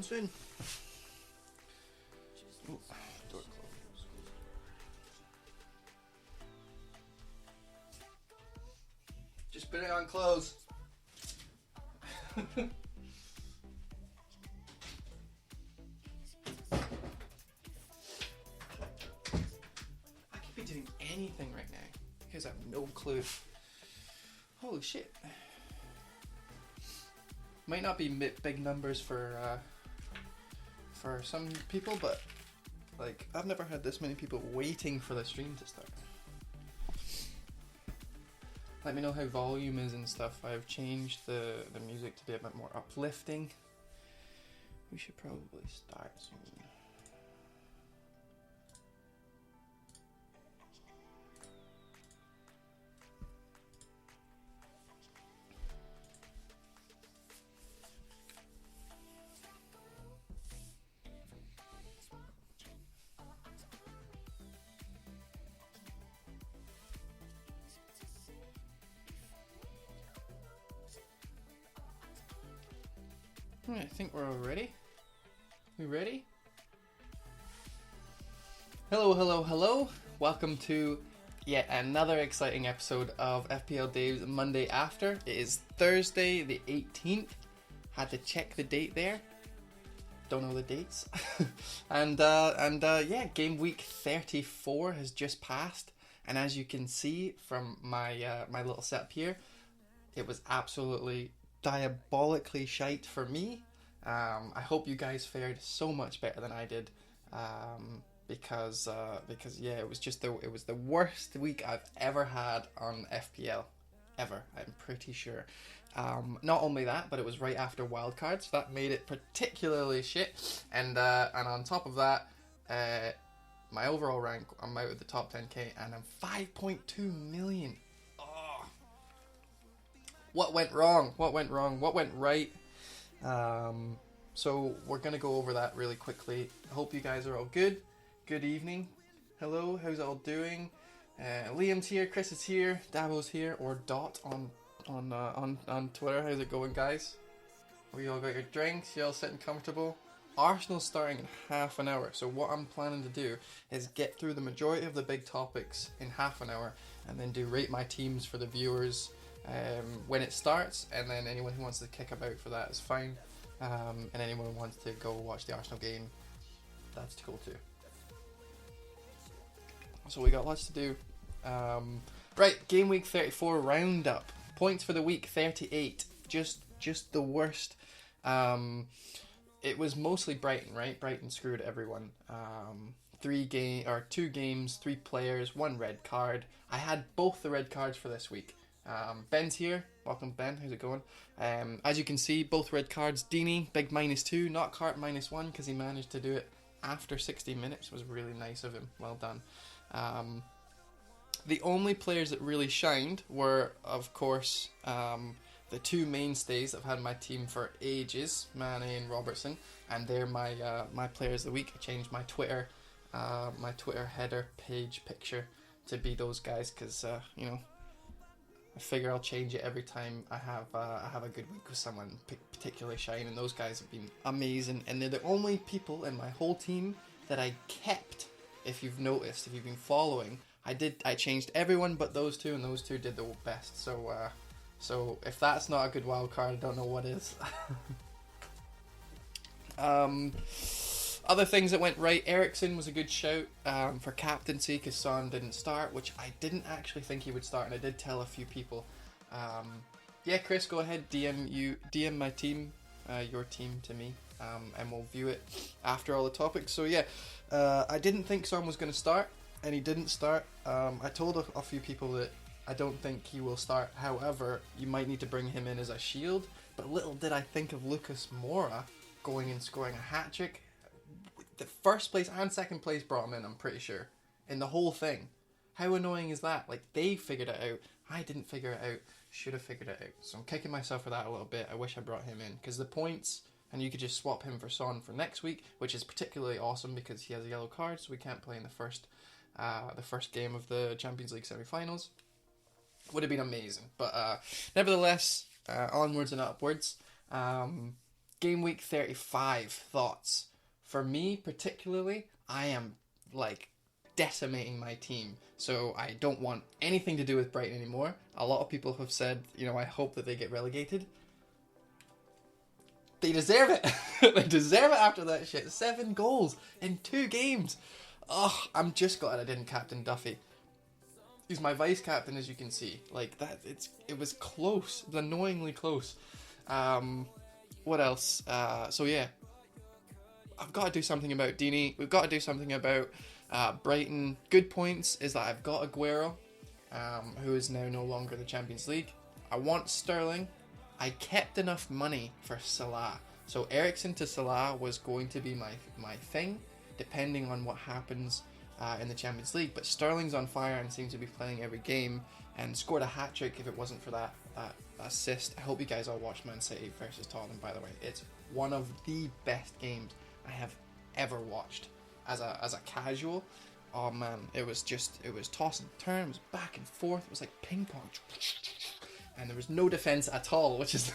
Soon. Ooh, door closed. Just put it on close. I could be doing anything right now because I have no clue. Holy shit. Might not be big numbers for some people, but like I've never had this many people waiting for the stream to start. Let me know how volume is and stuff. I've changed the music to be a bit more uplifting. We should probably start soon. I think we're all ready. We ready? Hello. Welcome to yet another exciting episode of FPL Dave's Monday After. It is Thursday the 18th. Had to check the date there. Don't know the dates. and game week 34 has just passed. And as you can see from my my little setup here, it was absolutely diabolically shite for me. I hope you guys fared so much better than I did, because yeah, it was the worst week I've ever had on FPL, ever. I'm pretty sure. Not only that, but it was right after wildcards, so that made it particularly shit. And on top of that, my overall rank, I'm out of the top 10k, and I'm 5.2 million. What went wrong? What went right? So we're going to go over that really quickly. I hope you guys are all good. Good evening. Hello, how's it all doing? Liam's here, Chris is here, Dabo's here, or Dot on Twitter. How's it going, guys? We all got your drinks? You all sitting comfortable? Arsenal's starting in half an hour, so what I'm planning to do is get through the majority of the big topics in half an hour, and then do rate my teams for the viewers when it starts, and then anyone who wants to kick about for that is fine, and anyone who wants to go watch the Arsenal game, that's cool too. So we got lots to do. Right, game week 34 Round Up. Points for the week 38. Just the worst. It was mostly Brighton, right? Brighton screwed everyone. 2 games, 3 players, 1 red card. I had both the red cards for this week. Ben's here. Welcome, Ben. How's it going? As you can see, both red cards. Deeney, big -2. Knockhart -1 because he managed to do it after 60 minutes. It was really nice of him. Well done. The only players that really shined were, of course, the two mainstays that have had my team for ages, Mane and Robertson, and they're my my players of the week. I changed my Twitter header page picture to be those guys because you know, I figure I'll change it every time I have a good week with someone particularly shine, and those guys have been amazing, and they're the only people in my whole team that I kept. If you've noticed, if you've been following, I changed everyone but those two, and those two did the best. So if that's not a good wild card, I don't know what is. Other things that went right, Eriksen was a good shout for captaincy because Son didn't start, which I didn't actually think he would start, and I did tell a few people. Yeah, Chris, go ahead, DM my team, your team to me, and we'll view it after all the topics. So yeah, I didn't think Son was going to start, and he didn't start. I told a few people that I don't think he will start. However, you might need to bring him in as a shield. But little did I think of Lucas Moura going and scoring a hat-trick. The first place and second place brought him in, I'm pretty sure, in the whole thing. How annoying is that? Like, they figured it out. I didn't figure it out. Should have figured it out. So I'm kicking myself for that a little bit. I wish I brought him in. Because the points, and you could just swap him for Son for next week, which is particularly awesome because he has a yellow card, so we can't play in the first game of the Champions League semi-finals. Would have been amazing. But nevertheless, onwards and upwards. Game week 35 thoughts. For me, particularly, I am, like, decimating my team. So I don't want anything to do with Brighton anymore. A lot of people have said, you know, I hope that they get relegated. They deserve it. They deserve it after that shit. 7 goals in 2 games. Oh, I'm just glad I didn't captain Duffy. He's my vice captain, as you can see. Like, that, it was close. It was annoyingly close. What else? So yeah. I've got to do something about Deeney. We've got to do something about Brighton. Good points is that I've got Aguero, who is now no longer the Champions League. I want Sterling. I kept enough money for Salah. So Eriksen to Salah was going to be my thing, depending on what happens in the Champions League. But Sterling's on fire and seems to be playing every game and scored a hat-trick if it wasn't for that assist. I hope you guys all watched Man City versus Tottenham, by the way. It's one of the best games I have ever watched as a casual. Oh man, it was toss and turn, it was back and forth, it was like ping pong, and there was no defense at all, which is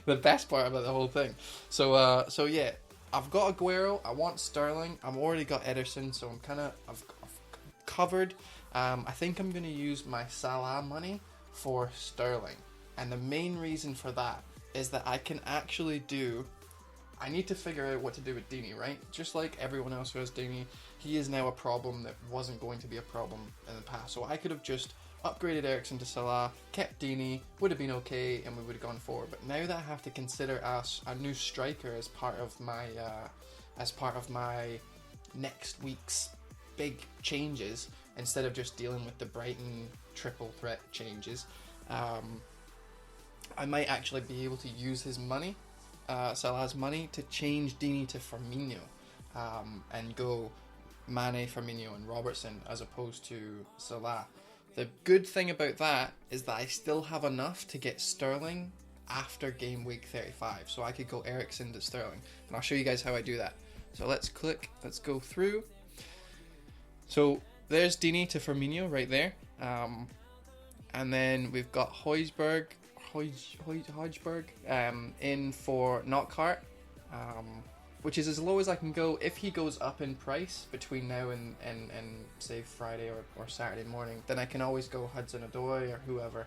the best part about the whole thing. So yeah, I've got Aguero, I want Sterling, I've already got Ederson, so I've covered. I think I'm going to use my Salah money for Sterling, and the main reason for that is that I can actually I need to figure out what to do with Deeney, right? Just like everyone else who has Deeney, he is now a problem that wasn't going to be a problem in the past. So I could have just upgraded Eriksen to Salah, kept Deeney, would have been okay, and we would have gone forward. But now that I have to consider a new striker as part of my next week's big changes, instead of just dealing with the Brighton triple threat changes, I might actually be able to use his money. Salah's money to change Deeney to Firmino and go Mane, Firmino and Robertson as opposed to Salah. The good thing about that is that I still have enough to get Sterling after game week 35, so I could go Eriksen to Sterling, and I'll show you guys how I do that. So let's go through. So there's Deeney to Firmino right there, and then we've got Højbjerg in for Knockhart, which is as low as I can go. If he goes up in price between now and say Friday or Saturday morning, then I can always go Hudson-Odoi or whoever.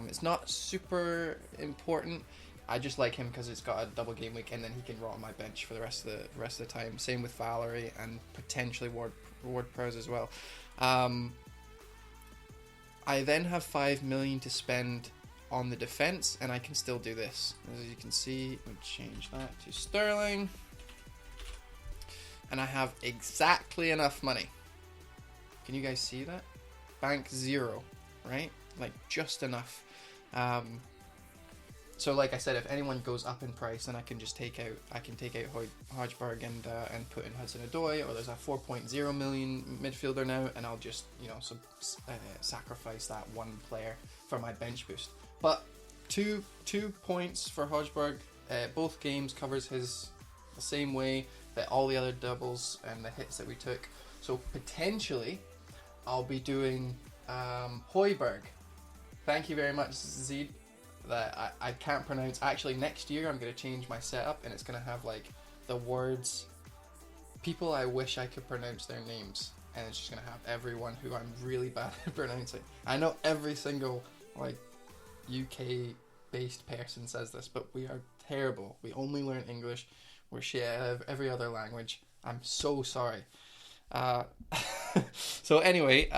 It's not super important. I just like him because it's got a double game week, and then he can rot on my bench for the rest of the time. Same with Valerie and potentially Ward-Prowse as well. I then have 5 million to spend on the defense, and I can still do this. As you can see, we'll change that to Sterling, and I have exactly enough money. Can you guys see that? Bank 0, right? Like, just enough. So like I said, if anyone goes up in price, then I can just take out Højbjerg and put in Hudson-Odoi, or there's a 4.0 million midfielder now, and I'll just sacrifice that one player for my bench boost. But two points for Hojberg. Both games covers his the same way that all the other doubles and the hits that we took. So potentially, I'll be doing Hojberg. Thank you very much, Zed. That I can't pronounce. Actually, next year I'm going to change my setup, and it's going to have like the words, people I wish I could pronounce their names, and it's just going to have everyone who I'm really bad at pronouncing. I know every single like UK based person says this, but we are terrible. We only learn English. We're shit at every other language. I'm so sorry. So anyway,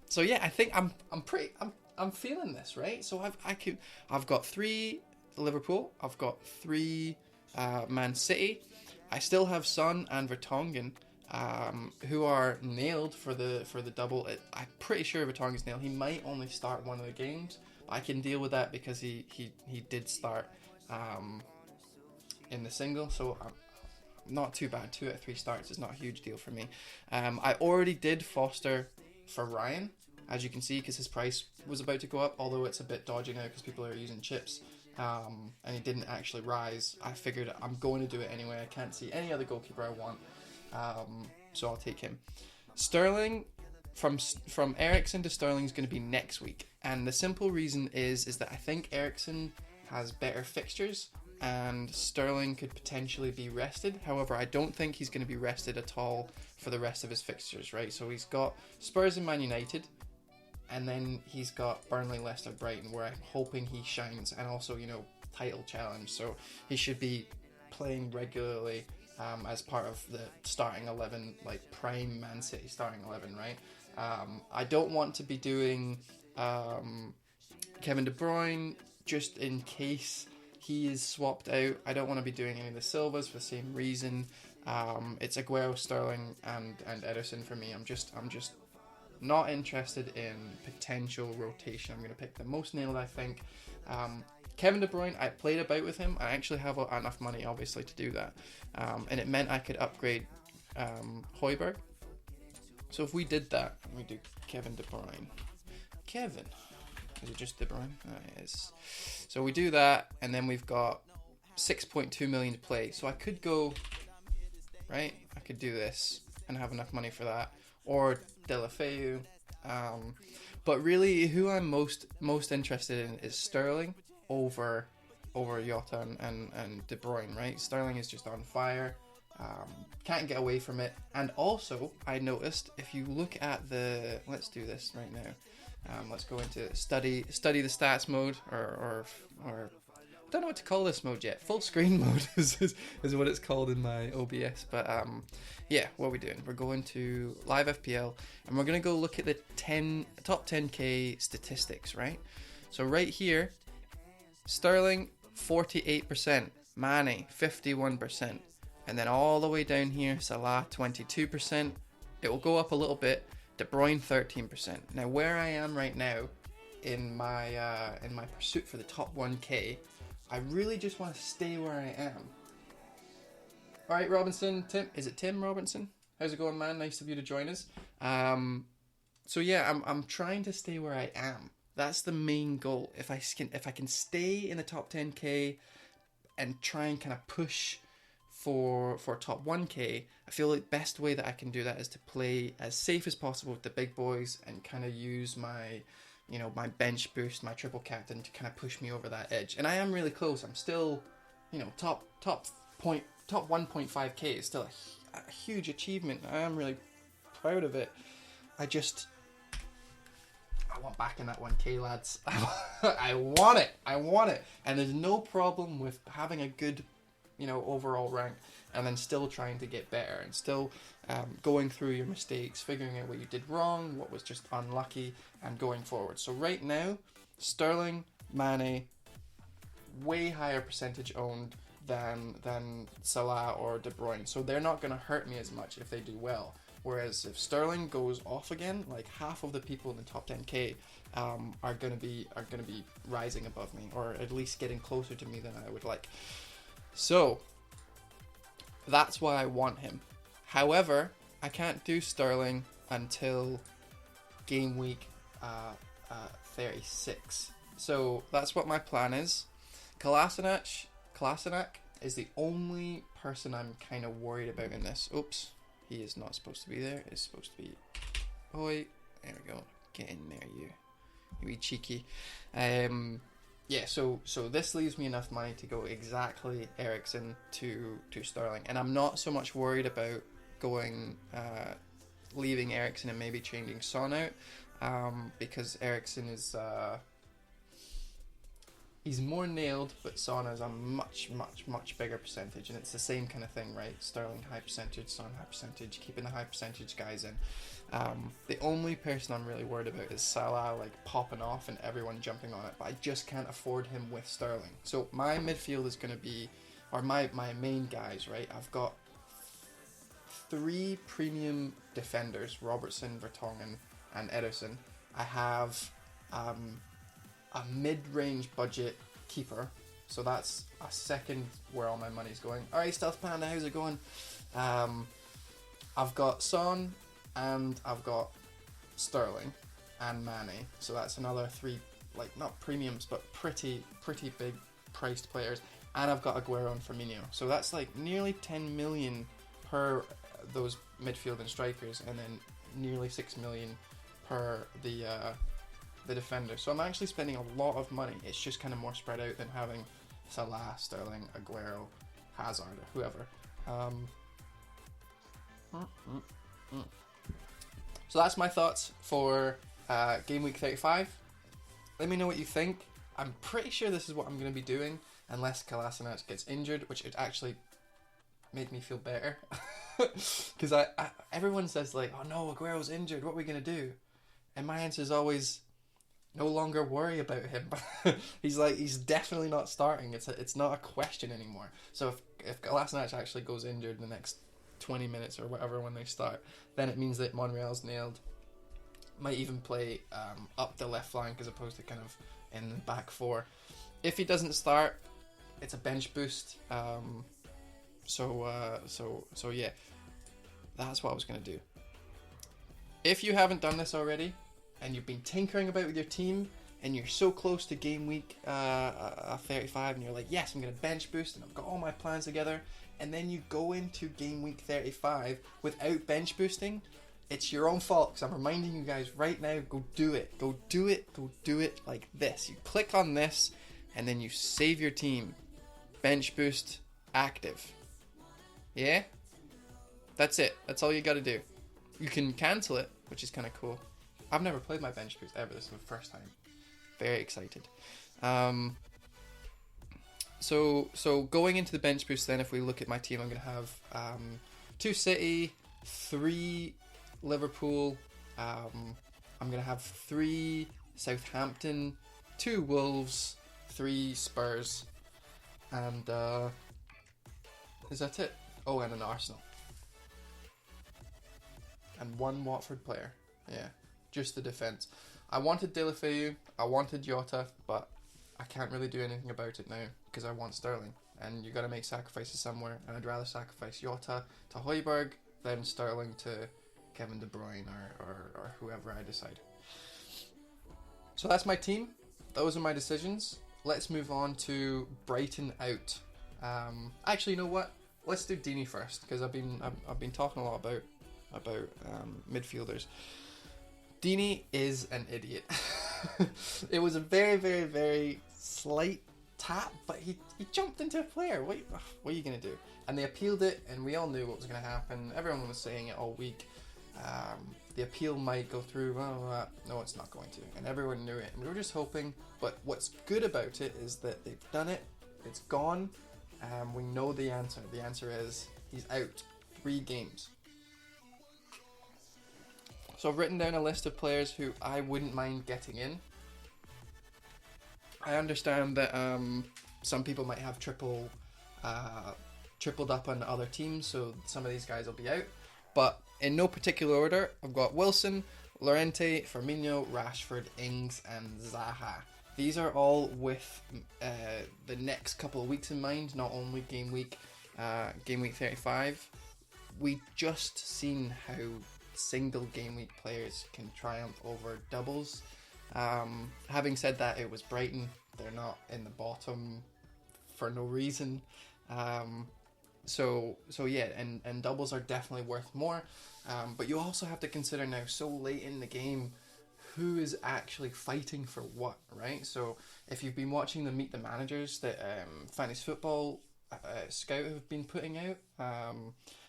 so yeah, I think I'm feeling this, right? So I've got 3 Liverpool. I've got 3 Man City. I still have Son and Vertonghen, who are nailed for the double. I'm pretty sure Vertonghen's nailed. He might only start one of the games, but I can deal with that because he did start in the single, so not too bad. 2 out of 3 starts is not a huge deal for me. I already did Foster for Ryan, as you can see, because his price was about to go up, although it's a bit dodgy now because people are using chips. And he didn't actually rise. I figured I'm going to do it anyway. I can't see any other goalkeeper I want, so I'll take him. Sterling, from Eriksen to Sterling is going to be next week, and the simple reason is that I think Eriksen has better fixtures and Sterling could potentially be rested. However, I don't think he's going to be rested at all for the rest of his fixtures, right? So he's got Spurs and Man United, and then he's got Burnley, Leicester, Brighton, where I'm hoping he shines, and also, title challenge. So he should be playing regularly as part of the starting 11, like prime Man City starting 11, right? I don't want to be doing Kevin De Bruyne just in case he is swapped out. I don't want to be doing any of the Silvas for the same reason. It's Aguero, Sterling, and Ederson for me. I'm just not interested in potential rotation. I'm going to pick the most nailed, I think. Kevin De Bruyne, I played about with him. I actually have enough money, obviously, to do that. And it meant I could upgrade Hojberg. So if we did that, we do Kevin De Bruyne. Kevin. Is it just De Bruyne? It is. So we do that, and then we've got 6.2 million to play. So I could go, right? I could do this and have enough money for that. Or Delafeu. But really, who I'm most interested in is Sterling over Jota and De Bruyne, right? Sterling is just on fire. Can't get away from it. And also, I noticed, if you look at let's do this right now. Let's go into study the stats mode, or I don't know what to call this mode yet. Full screen mode is what it's called in my OBS. But yeah, what are we doing? We're going to live FPL, and we're going to go look at the top 10k statistics, right? So right here, Sterling 48%, Mane 51%, and then all the way down here, Salah 22%. It will go up a little bit. De Bruyne 13%. Now where I am right now in my pursuit for the top 1k, I really just want to stay where I am. All right, Robinson, is it Tim Robinson? How's it going, man? Nice of you to join us. So yeah, I'm trying to stay where I am. That's the main goal. If I can stay in the top 10k and try and kind of push for top 1k, I feel like the best way that I can do that is to play as safe as possible with the big boys and kind of use my my bench boost, my triple captain, to kind of push me over that edge. And I am really close. I'm still, top 1.5k is still a huge achievement. I am really proud of it. I want back in that 1k, lads. I want it. And there's no problem with having a good overall rank, and then still trying to get better, and still going through your mistakes, figuring out what you did wrong, what was just unlucky, and going forward. So right now, Sterling, Mane, way higher percentage owned than Salah or De Bruyne, so they're not going to hurt me as much if they do well. Whereas if Sterling goes off again, like half of the people in the top 10k are going to be rising above me, or at least getting closer to me than I would like. So that's why I want him. However, I can't do Sterling until game week 36. So that's what my plan is. Kolasinac is the only person I'm kind of worried about in this. Oops, he is not supposed to be there. It's supposed to be... Oi, there we go. Get in there, you wee cheeky. Yeah, so this leaves me enough money to go exactly Eriksen to Sterling, and I'm not so much worried about going leaving Eriksen and maybe changing Son out, because Eriksen is he's more nailed, but Son has a much bigger percentage, and it's the same kind of thing, right? Sterling high percentage, Son high percentage, keeping the high percentage guys in. The only person I'm really worried about is Salah, like popping off and everyone jumping on it, but I just can't afford him with Sterling. So my midfield is going to be, or my main guys, right? I've got 3 premium defenders, Robertson, Vertonghen, and Ederson. I have a mid-range budget keeper, so that's a second where all my money's going. Alright, Stealth Panda, how's it going? I've got Son, and I've got Sterling and Mane, so that's another 3, like not premiums but pretty big priced players, and I've got Aguero and Firmino, so that's like nearly 10 million per those midfield and strikers, and then nearly 6 million per the defender. So I'm actually spending a lot of money. It's just kind of more spread out than having Salah, Sterling, Aguero, Hazard, or whoever. So that's my thoughts for game week 35. Let me know what you think. I'm pretty sure this is what I'm going to be doing, unless Kolasinac gets injured, which it actually made me feel better. Because everyone says like, oh no, Aguero's injured, what are we going to do? And my answer is always, no longer worry about him. he's definitely not starting. It's not a question anymore. So if Kolasinac actually goes injured in the next 20 minutes or whatever when they start, then it means that Monreal's nailed. Might even play up the left flank as opposed to kind of in the back 4. If he doesn't start, it's a bench boost. So yeah, that's what I was going to do. If you haven't done this already and you've been tinkering about with your team and you're so close to game week 35 and you're like, yes, I'm going to bench boost and I've got all my plans together, and then you go into game week 35 without bench boosting, it's your own fault, because I'm reminding you guys right now, go do it like this. You click on this and then you save your team, bench boost active. Yeah, that's it. That's all you got to do. You can cancel it, which is kind of cool. I've never played my bench boost ever. This is the first time. Very excited. So going into the bench boost, then if we look at my team, I'm going to have 2 City, 3 Liverpool. I'm going to have 3 Southampton, 2 Wolves, 3 Spurs, and is that it? Oh, and an Arsenal. And 1 Watford player. Yeah, just the defence. I wanted De La Feu, I wanted Jota, but I can't really do anything about it now because I want Sterling. And you got to make sacrifices somewhere, and I'd rather sacrifice Jota to Højbjerg than Sterling to Kevin De Bruyne or whoever I decide. So that's my team. Those are my decisions. Let's move on to Brighton Out. Actually, you know what? Let's do Deeney first, because I've been talking a lot about midfielders. Deeney is an idiot. It was a very slight tap, but he jumped into a player. What are you going to do? And they appealed it, and we all knew what was going to happen. Everyone was saying it all week. The appeal might go through. No, it's not going to. And everyone knew it. And we were just hoping. But what's good about it is that they've done it. It's gone. We know the answer. The answer is he's out 3 games. So I've written down a list of players who I wouldn't mind getting in. I understand that some people might have tripled up on other teams, so some of these guys will be out. But in no particular order, I've got Wilson, Llorente, Firmino, Rashford, Ings, and Zaha. These are all with the next couple of weeks in mind, not only game week 35. We just seen how single game week players can triumph over doubles. Having said that, it was Brighton. They're not in the bottom for no reason. So yeah, and doubles are definitely worth more. But you also have to consider now, so late in the game, who is actually fighting for what, right? So if you've been watching the Meet the Managers that Fantasy Football Scout have been putting out,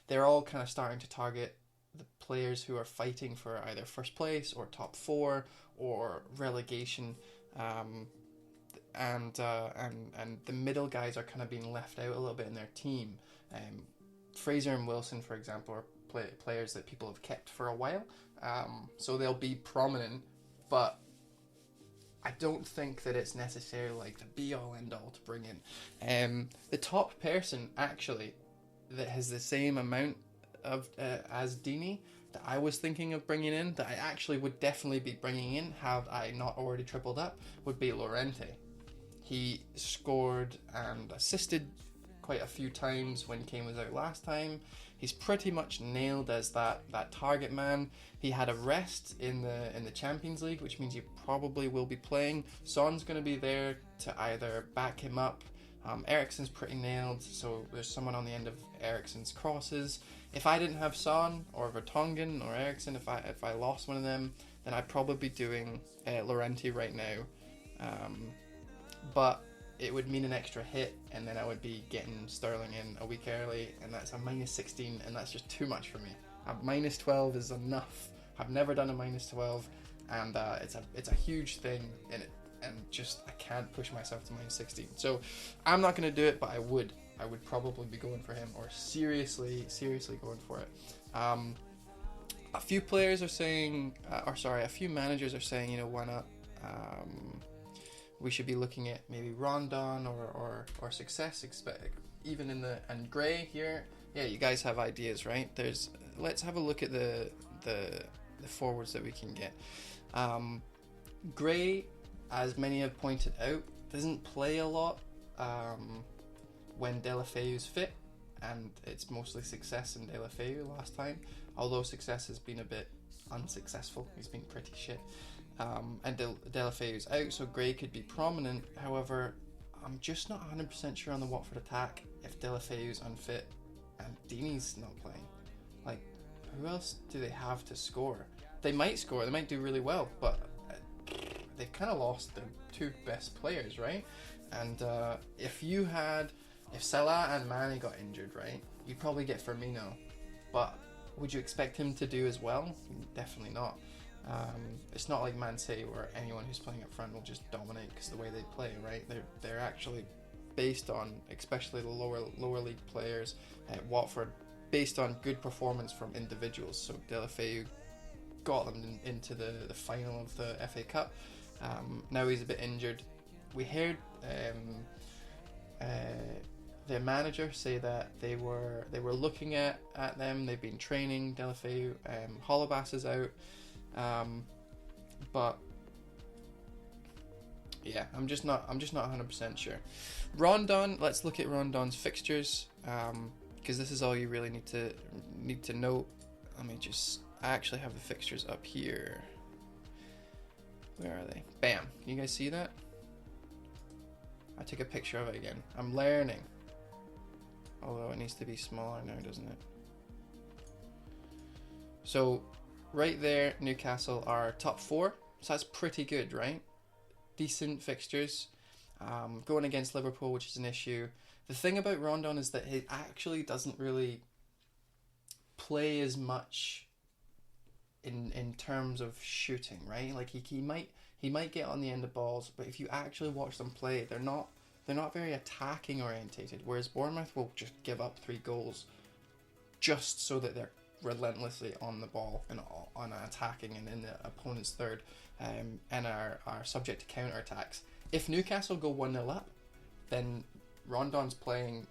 they're all kind of starting to target the players who are fighting for either first place or top four or relegation, and the middle guys are kind of being left out a little bit in their team. Fraser and Wilson, for example, are players that people have kept for a while, so they'll be prominent, but I don't think that it's necessarily like the be-all end-all to bring in. The top person, actually, that has the same amount of as Deeney, that I was thinking of bringing in, that I actually would definitely be bringing in, had I not already tripled up, would be Llorente. He scored and assisted quite a few times when Kane was out last time. He's pretty much nailed as that target man. He had a rest in the Champions League, which means he probably will be playing. Son's going to be there to either back him up. Eriksen's pretty nailed, so there's someone on the end of Eriksen's crosses. If I didn't have Son or Vertonghen or Eriksen, if I lost one of them, then I'd probably be doing Llorente right now. But it would mean an extra hit, and then I would be getting Sterling in a week early, and that's a minus 16, and that's just too much for me. A minus 12 is enough. I've never done a minus 12, and it's a huge thing in it, and just I can't push myself to minus 16. So I'm not going to do it, but I would probably be going for him, or seriously going for it. A few players are saying, a few managers are saying, why not? We should be looking at maybe Rondon or Success, even and Gray here. Yeah, you guys have ideas, right? Let's have a look at the forwards that we can get. Gray, as many have pointed out, doesn't play a lot when Deulofeu's fit, and it's mostly Success and Deulofeu last time, although Success has been a bit unsuccessful. He's been pretty shit. And Deulofeu's out, so Gray could be prominent. However, I'm just not 100% sure on the Watford attack if Deulofeu's unfit and Deeney's not playing. Like, who else do they have to score? They might score, they might do really well, but they've kind of lost their two best players, right? And if Salah and Mane got injured, right, you'd probably get Firmino, but would you expect him to do as well? Definitely not. It's not like Man City where anyone who's playing up front will just dominate because the way they play, right? They're actually based on, especially the lower league players at Watford, based on good performance from individuals. So Deulofeu got them into the final of the FA Cup. Now he's a bit injured. We heard their manager say that they were looking at them. They've been training Deulofeu. Holobas is out. But yeah, I'm just not 100% sure. Rondon, let's look at Rondon's fixtures, because this is all you really need to know. I actually have the fixtures up here. Where are they? Bam! Can you guys see that? I took a picture of it again. I'm learning. Although it needs to be smaller now, doesn't it? So right there, Newcastle are top 4, so that's pretty good, right? Decent fixtures. Going against Liverpool, which is an issue. The thing about Rondon is that he actually doesn't really play as much in terms of shooting, right? Like he might get on the end of balls, but if you actually watch them play, they're not very attacking orientated. Whereas Bournemouth will just give up 3 goals just so that they're relentlessly on the ball and on attacking and in the opponent's third, and are subject to counter attacks. If Newcastle go 1-0 up, then Rondon's playing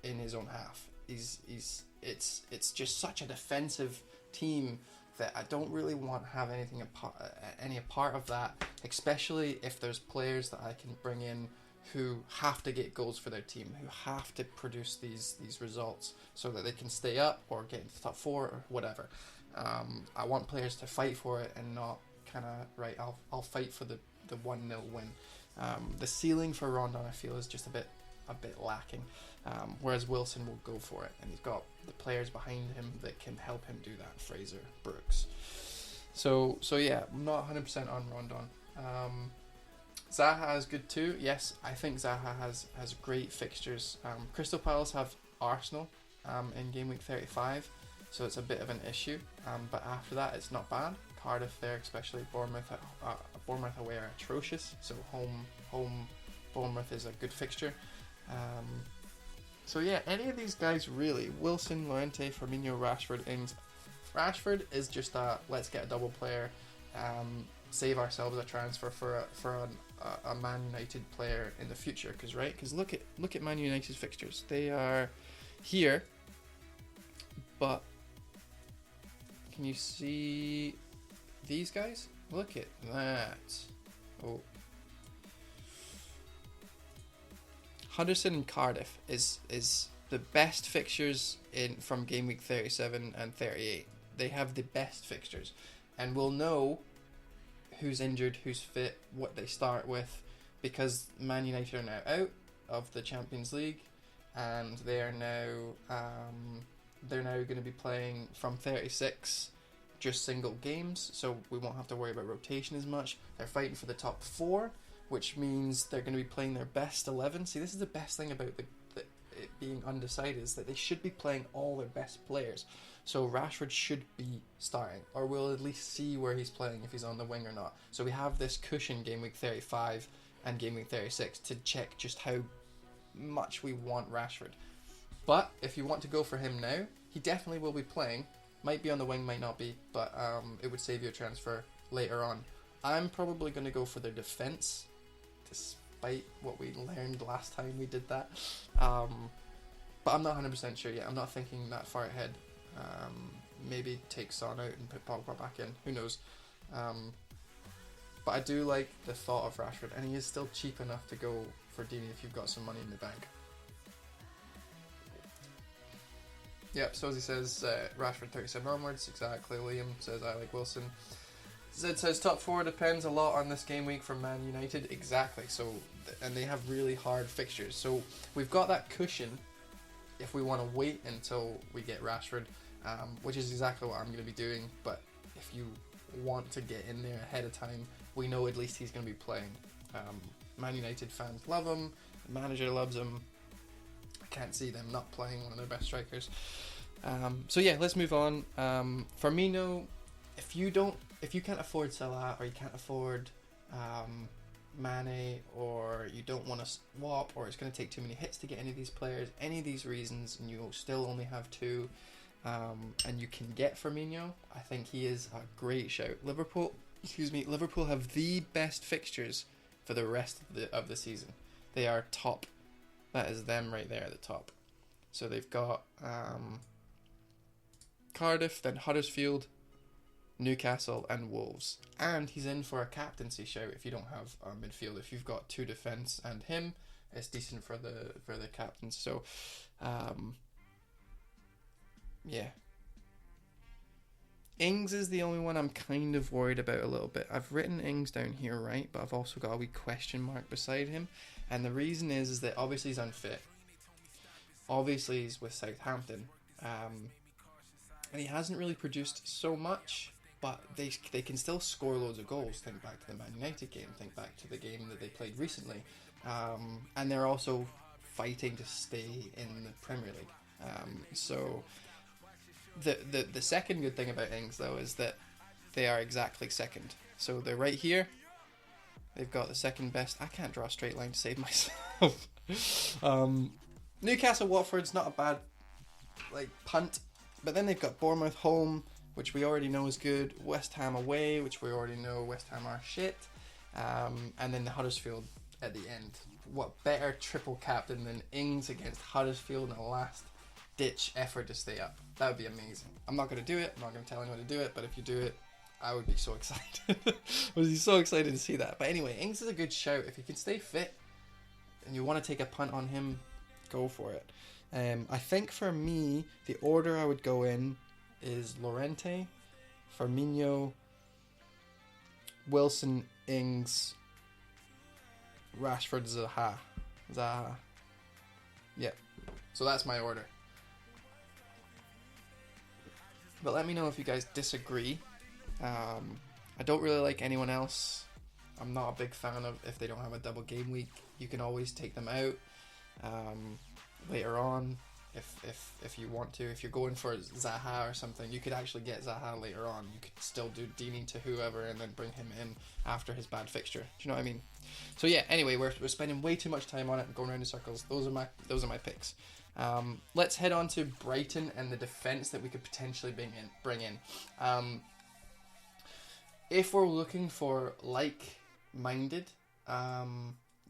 in his own half. It's just such a defensive team that I don't really want to have any part of that, especially if there's players that I can bring in who have to get goals for their team, who have to produce these results so that they can stay up or get into the top 4 or whatever. I want players to fight for it and not kind of right. I'll fight for the 1-0 win. The ceiling for Rondon, I feel, is just a bit lacking. Whereas Wilson will go for it, and he's got the players behind him that can help him do that. Fraser, Brooks. So yeah, I'm not 100% on Rondon. Zaha is good too. Yes, I think Zaha has great fixtures. Crystal Palace have Arsenal in game week 35, so it's a bit of an issue. But after that, it's not bad. Cardiff there, especially Bournemouth away are atrocious. So home Bournemouth is a good fixture. So yeah, any of these guys really. Wilson, Llorente, Firmino, Rashford, Ings. Rashford is just a let's get a double player, save ourselves a transfer for a Man United player in the future. Because look at Man United's fixtures. They are here, but can you see these guys? Look at that. Oh. Huddersfield and Cardiff is the best fixtures from game week 37 and 38. They have the best fixtures, and we'll know who's injured, who's fit, what they start with, because Man United are now out of the Champions League, and they are now going to be playing from 36 just single games, so we won't have to worry about rotation as much. They're fighting for the top 4, which means they're going to be playing their best 11. See, this is the best thing about it being undecided, is that they should be playing all their best players. So Rashford should be starting, or we'll at least see where he's playing, if he's on the wing or not. So we have this cushion game week 35 and game week 36 to check just how much we want Rashford. But if you want to go for him now, he definitely will be playing. Might be on the wing, might not be, but it would save you a transfer later on. I'm probably going to go for their defence, despite what we learned last time we did that. But I'm not 100% sure yet. I'm not thinking that far ahead. Maybe take Son out and put Pogba back in. Who knows? But I do like the thought of Rashford, and he is still cheap enough to go for Deeney if you've got some money in the bank. Yep, so as he says, Rashford 37 onwards, exactly. Liam says, I like Wilson. Zed says, top 4 depends a lot on this game week from Man United. Exactly, so, and they have really hard fixtures. So we've got that cushion if we want to wait until we get Rashford, which is exactly what I'm going to be doing. But if you want to get in there ahead of time, we know at least he's going to be playing. Man United fans love him, the manager loves him. Can't see them not playing one of their best strikers. So yeah, let's move on. Firmino, if you can't afford Salah, or you can't afford Mane, or you don't want to swap, or it's going to take too many hits to get any of these players, any of these reasons, and you still only have 2, and you can get Firmino, I think he is a great shout. Liverpool have the best fixtures for the rest of the season. They are top. That is them right there at the top. So they've got Cardiff, then Huddersfield, Newcastle, and Wolves. And he's in for a captaincy shout if you don't have midfield. If you've got 2 defence and him, it's decent for the captains. So, yeah. Ings is the only one I'm kind of worried about a little bit. I've written Ings down here, right? But I've also got a wee question mark beside him. And the reason is that obviously he's unfit. Obviously he's with Southampton. And he hasn't really produced so much, but they can still score loads of goals. Think back to the Man United game. Think back to the game that they played recently. And they're also fighting to stay in the Premier League. So the second good thing about Ings, though, is that they are exactly second. So they're right here. They've got the second best. I can't draw a straight line to save myself. Newcastle Watford's not a bad punt, but then they've got Bournemouth home, which we already know is good. West Ham away, which we already know West Ham are shit. And then the Huddersfield at the end. What better triple captain than Ings against Huddersfield in a last ditch effort to stay up? That would be amazing. I'm not going to do it. I'm not going to tell anyone to do it, but if you do it, I would be so excited. I would be so excited to see that. But anyway, Ings is a good shout. If he can stay fit and you want to take a punt on him, go for it. I think for me, the order I would go in is Llorente, Firmino, Wilson, Ings, Rashford, Zaha. Yep. So that's my order. But let me know if you guys disagree. I don't really like anyone else. I'm not a big fan of if they don't have a double game week. You can always take them out later on if you want to. If you're going for Zaha or something, you could actually get Zaha later on. You could still do Deeney to whoever and then bring him in after his bad fixture. Do you know what I mean? So yeah. Anyway, we're spending way too much time on it and going around in circles. Those are my picks. Let's head on to Brighton and the defence that we could potentially bring in. If we're looking for like-minded,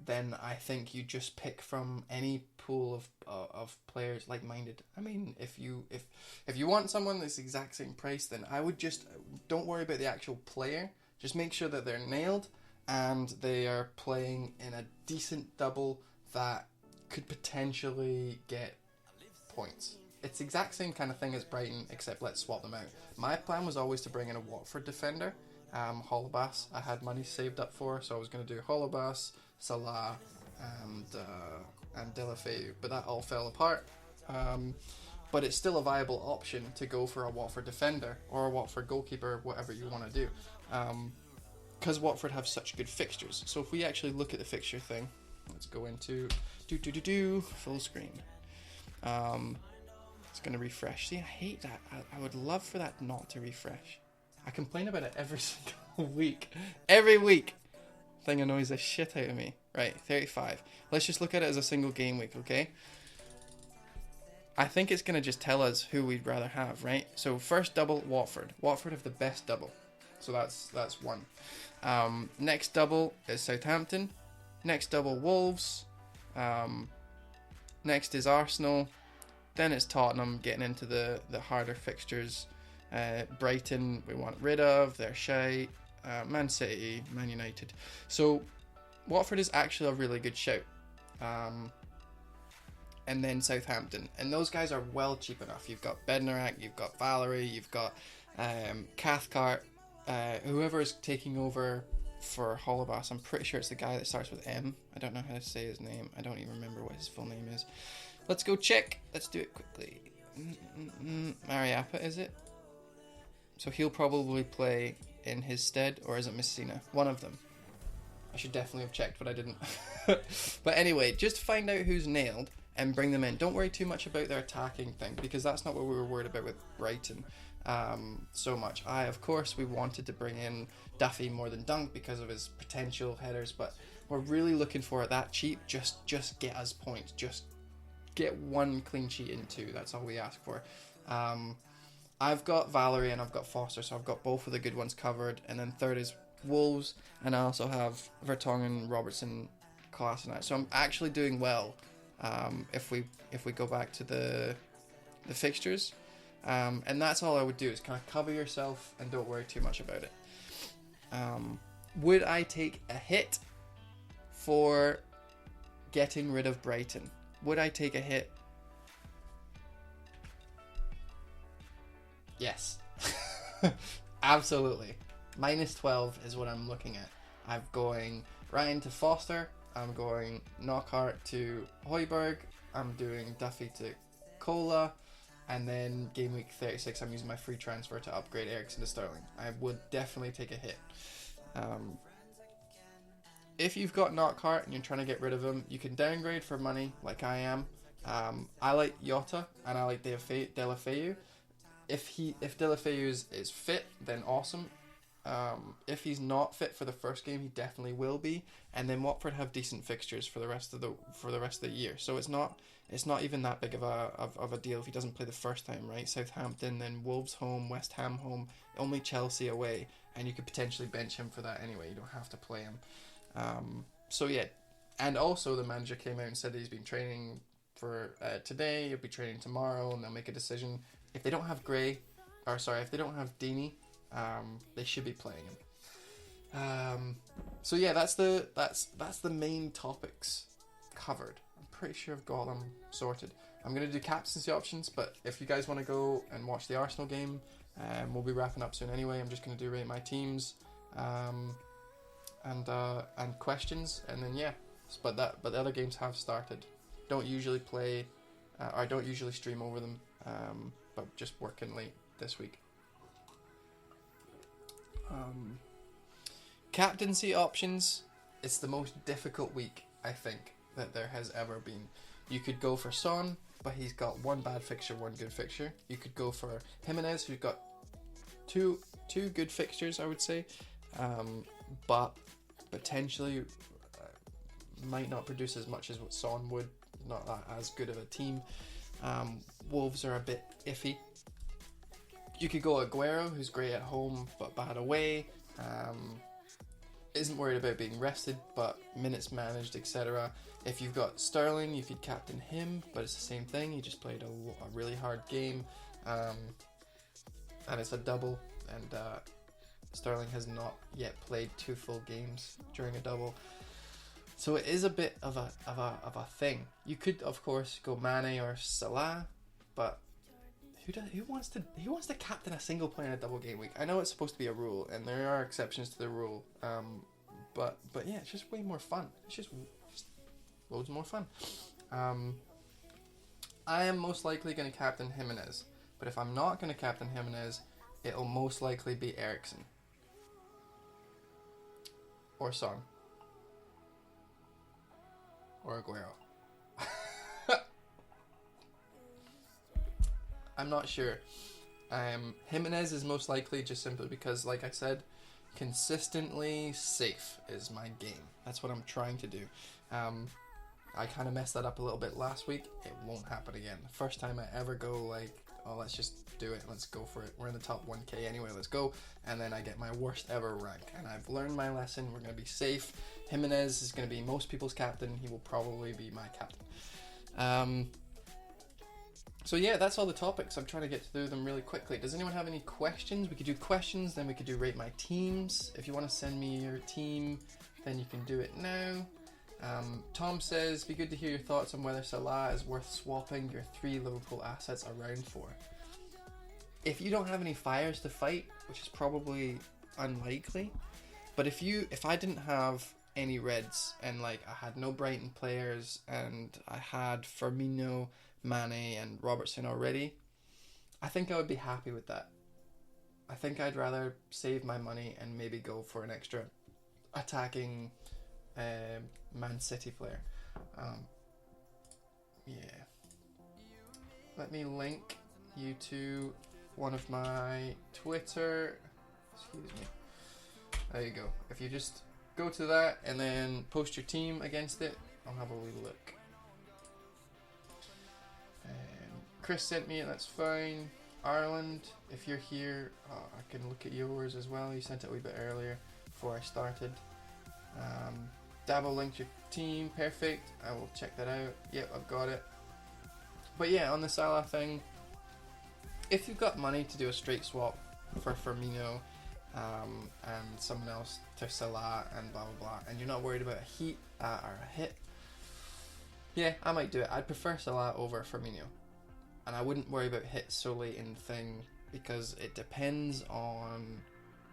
then I think you just pick from any pool of players like-minded. I mean, if you want someone that's the exact same price, then I would just don't worry about the actual player. Just make sure that they're nailed and they are playing in a decent double that could potentially get points. It's the exact same kind of thing as Brighton, except let's swap them out. My plan was always to bring in a Watford defender. Holebas I had money saved up for, so I was going to do Holebas, Salah, and Deulofeu, but that all fell apart. But it's still a viable option to go for a Watford defender or a Watford goalkeeper, whatever you want to do, because Watford have such good fixtures. So if we actually look at the fixture thing, let's go into full screen. It's going to refresh. See, I hate that. I would love for that not to refresh. I complain about it every single week. Every week. Thing annoys the shit out of me. Right, 35. Let's just look at it as a single game week, okay? I think it's going to just tell us who we'd rather have, right? So first double, Watford. Watford have the best double. So that's one. Next double is Southampton. Next double, Wolves. Next is Arsenal. Then it's Tottenham, getting into the harder fixtures. Brighton, we want rid of. They're shite. Man City, Man United. So Watford is actually a really good shout. And then Southampton. And those guys are well cheap enough. You've got Bednarak, you've got Valerie, you've got Cathcart. Whoever is taking over for Holebas, I'm pretty sure it's the guy that starts with M. I don't know how to say his name. I don't even remember what his full name is. Let's go check. Let's do it quickly. Mariappa, is it? So he'll probably play in his stead, or is it Messina? One of them. I should definitely have checked, but I didn't. But anyway, just find out who's nailed and bring them in. Don't worry too much about their attacking thing, because that's not what we were worried about with Brighton so much. Of course, we wanted to bring in Duffy more than Dunk because of his potential headers, but we're really looking for it that cheap. Just get us points. Just get one clean sheet in two. That's all we ask for. I've got Valerie and I've got Foster, so I've got both of the good ones covered. And then third is Wolves, and I also have Vertonghen, Robertson, Kolasinac. So I'm actually doing well if we go back to the fixtures. And that's all I would do, is kind of cover yourself and don't worry too much about it. Would I take a hit for getting rid of Brighton? Would I take a hit? Yes. Absolutely. Minus 12 is what I'm looking at. I'm going Ryan to Foster. I'm going Knockhart to Højbjerg. I'm doing Duffy to Cola. And then game week 36, I'm using my free transfer to upgrade Eriksen to Sterling. I would definitely take a hit. If you've got Knockhart and you're trying to get rid of him, you can downgrade for money, like I am. I like Jota and I like Deulofeu. If Deulofeu is fit, then awesome. If he's not fit for the first game, he definitely will be. And then Watford have decent fixtures for the rest of the year, so it's not even that big of a deal if he doesn't play the first time, right? Southampton, then Wolves home, West Ham home, only Chelsea away, and you could potentially bench him for that anyway. You don't have to play him. So yeah, and also the manager came out and said that he's been training for today. He'll be training tomorrow, and they'll make a decision. If they don't have if they don't have Deeney, they should be playing him. So yeah, that's the main topics covered. I'm pretty sure I've got them sorted. I'm gonna do captaincy options, but if you guys want to go and watch the Arsenal game, we'll be wrapping up soon anyway. I'm just gonna do rate my teams. and questions, and then yeah. But the other games have started. Don't usually play, or don't usually stream over them, but just working late this week. Captaincy options. It's the most difficult week, I think, that there has ever been. You could go for Son, but he's got one bad fixture, one good fixture. You could go for Jimenez, who's got two good fixtures, I would say, but potentially might not produce as much as what Son would. Not that as good of a team. Wolves are a bit iffy. You could go Aguero, who's great at home but bad away. Isn't worried about being rested, but minutes managed, etc. If you've got Sterling, you could captain him, but it's the same thing. He just played a really hard game, and it's a double. And Sterling has not yet played 2 full games during a double, so it is a bit of a thing. You could, of course, go Mane or Salah, but who wants to captain a single player in a double game week? I know it's supposed to be a rule, and there are exceptions to the rule, but yeah, it's just way more fun. It's just loads more fun. I am most likely going to captain Jimenez, but if I'm not going to captain Jimenez, it'll most likely be Eriksen or Son or Aguero. I'm not sure. Jimenez is most likely just simply because, like I said, consistently safe is my game. That's what I'm trying to do. I kind of messed that up a little bit last week. It won't happen again. The first time I ever go like, oh, let's just do it. Let's go for it. We're in the top 1k anyway. Let's go. And then I get my worst ever rank. And I've learned my lesson. We're going to be safe. Jimenez is going to be most people's captain. He will probably be my captain. So yeah, that's all the topics. I'm trying to get through them really quickly. Does anyone have any questions? We could do questions, then we could do rate my teams. If you want to send me your team, then you can do it now. Tom says, be good to hear your thoughts on whether Salah is worth swapping your 3 Liverpool assets around for. If you don't have any fires to fight, which is probably unlikely, but if I didn't have any reds and like I had no Brighton players and I had Firmino, Mane and Robertson already, I think I would be happy with that. I think I'd rather save my money and maybe go for an extra attacking Man City player. Yeah. Let me link you to one of my Twitter. Excuse me. There you go. If you just go to that and then post your team against it, I'll have a wee look. Chris sent me it, that's fine. Ireland, if you're here, I can look at yours as well. You sent it a wee bit earlier before I started. Dabo linked your team, perfect. I will check that out. Yep, I've got it. But yeah, on the Salah thing, if you've got money to do a straight swap for Firmino and someone else to Salah and blah blah blah, and you're not worried about a heat or a hit, yeah, I might do it. I'd prefer Salah over Firmino. And I wouldn't worry about hits so late in the thing because it depends on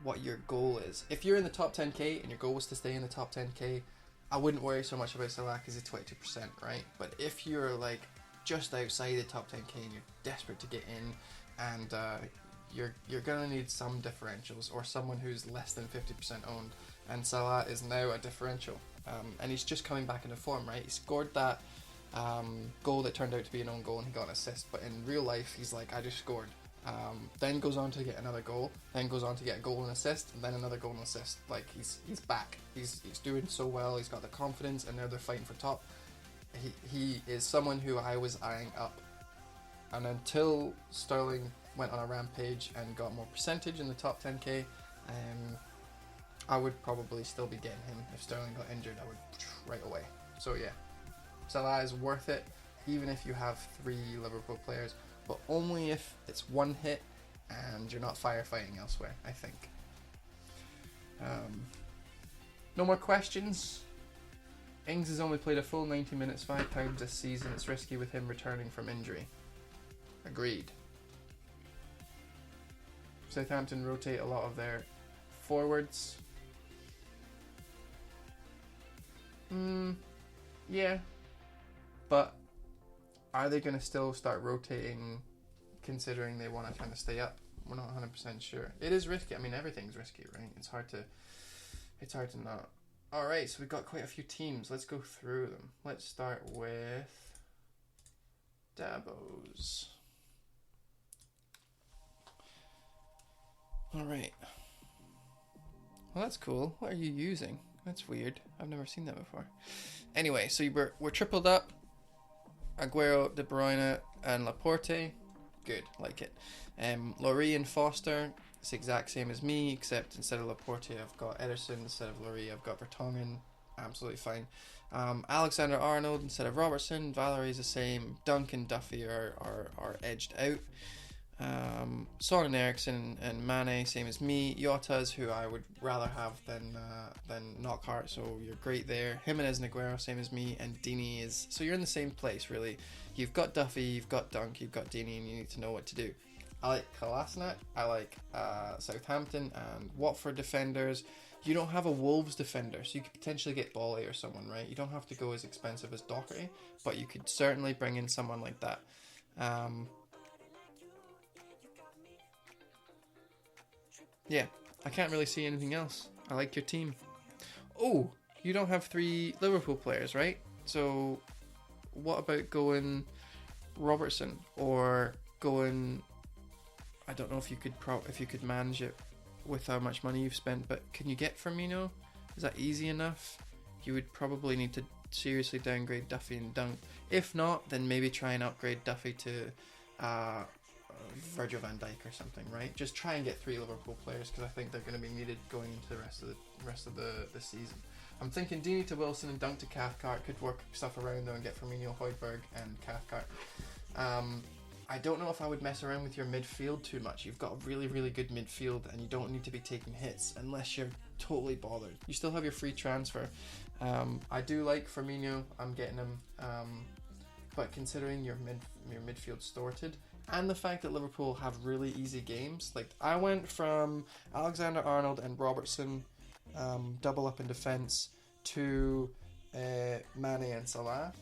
what your goal is. If you're in the top 10k and your goal was to stay in the top 10k, I wouldn't worry so much about Salah because he's 22%, right? But if you're like just outside the top 10k and you're desperate to get in and you're going to need some differentials or someone who's less than 50% owned, and Salah is now a differential. And he's just coming back into form, right? He scored that goal that turned out to be an own goal and he got an assist, but in real life he's like, I just scored. Then goes on to get another goal, then goes on to get a goal and assist, and then another goal and assist. Like he's back. He's doing so well. He's got the confidence, and now they're fighting for top. He is someone who I was eyeing up, and until Sterling went on a rampage and got more percentage in the top 10k, I would probably still be getting him. If Sterling got injured, I would right away. So yeah, Salah is worth it, even if you have 3 Liverpool players, but only if it's one hit and you're not firefighting elsewhere, I think. No more questions. Ings has only played a full 90 minutes 5 times this season. It's risky with him returning from injury. Agreed. Southampton rotate a lot of their forwards. Yeah, but are they going to still start rotating, considering they want to kind of stay up? We're not 100% sure. It is risky. I mean, everything's risky, right? It's hard to not. All right, so we've got quite a few teams. Let's go through them. Let's start with Dabo's. All right. Well, that's cool. What are you using? That's weird. I've never seen that before. Anyway, so we're tripled up. Aguero, De Bruyne, and Laporte. Good, like it. Laurie and Foster. It's the exact same as me, except instead of Laporte, I've got Ederson. Instead of Laurie, I've got Vertonghen. Absolutely fine. Alexander-Arnold instead of Robertson. Valerie's the same. Dunk and Duffy are edged out. Son and Eriksson and Mane, same as me. Jota's who I would rather have than Knockhart, so you're great there. Jimenez and Aguero, same as me, and Deeney is, so you're in the same place really. You've got Duffy, you've got Dunk, you've got Deeney, and you need to know what to do. I like Kolasinac, I like Southampton and Watford defenders. You don't have a Wolves defender, so you could potentially get Bolly or someone, right? You don't have to go as expensive as Doherty, but you could certainly bring in someone like that. Yeah, I can't really see anything else. I like your team. Oh, you don't have 3 Liverpool players, right? So what about going Robertson or going, I don't know if you could manage it with how much money you've spent, but can you get Firmino? Is that easy enough? You would probably need to seriously downgrade Duffy and Dunk. If not, then maybe try and upgrade Duffy to Virgil van Dijk or something, right? Just try and get 3 Liverpool players, because I think they're going to be needed going into the rest of the season. I'm thinking Deeney to Wilson and Dunk to Cathcart. Could work stuff around though and get Firmino, Højbjerg and Cathcart. I don't know if I would mess around with your midfield too much. You've got a really, really good midfield and you don't need to be taking hits unless you're totally bothered. You still have your free transfer. I do like Firmino. I'm getting him. But considering your midfield sorted, and the fact that Liverpool have really easy games, like I went from Alexander-Arnold and Robertson double up in defence to Mane and Salah,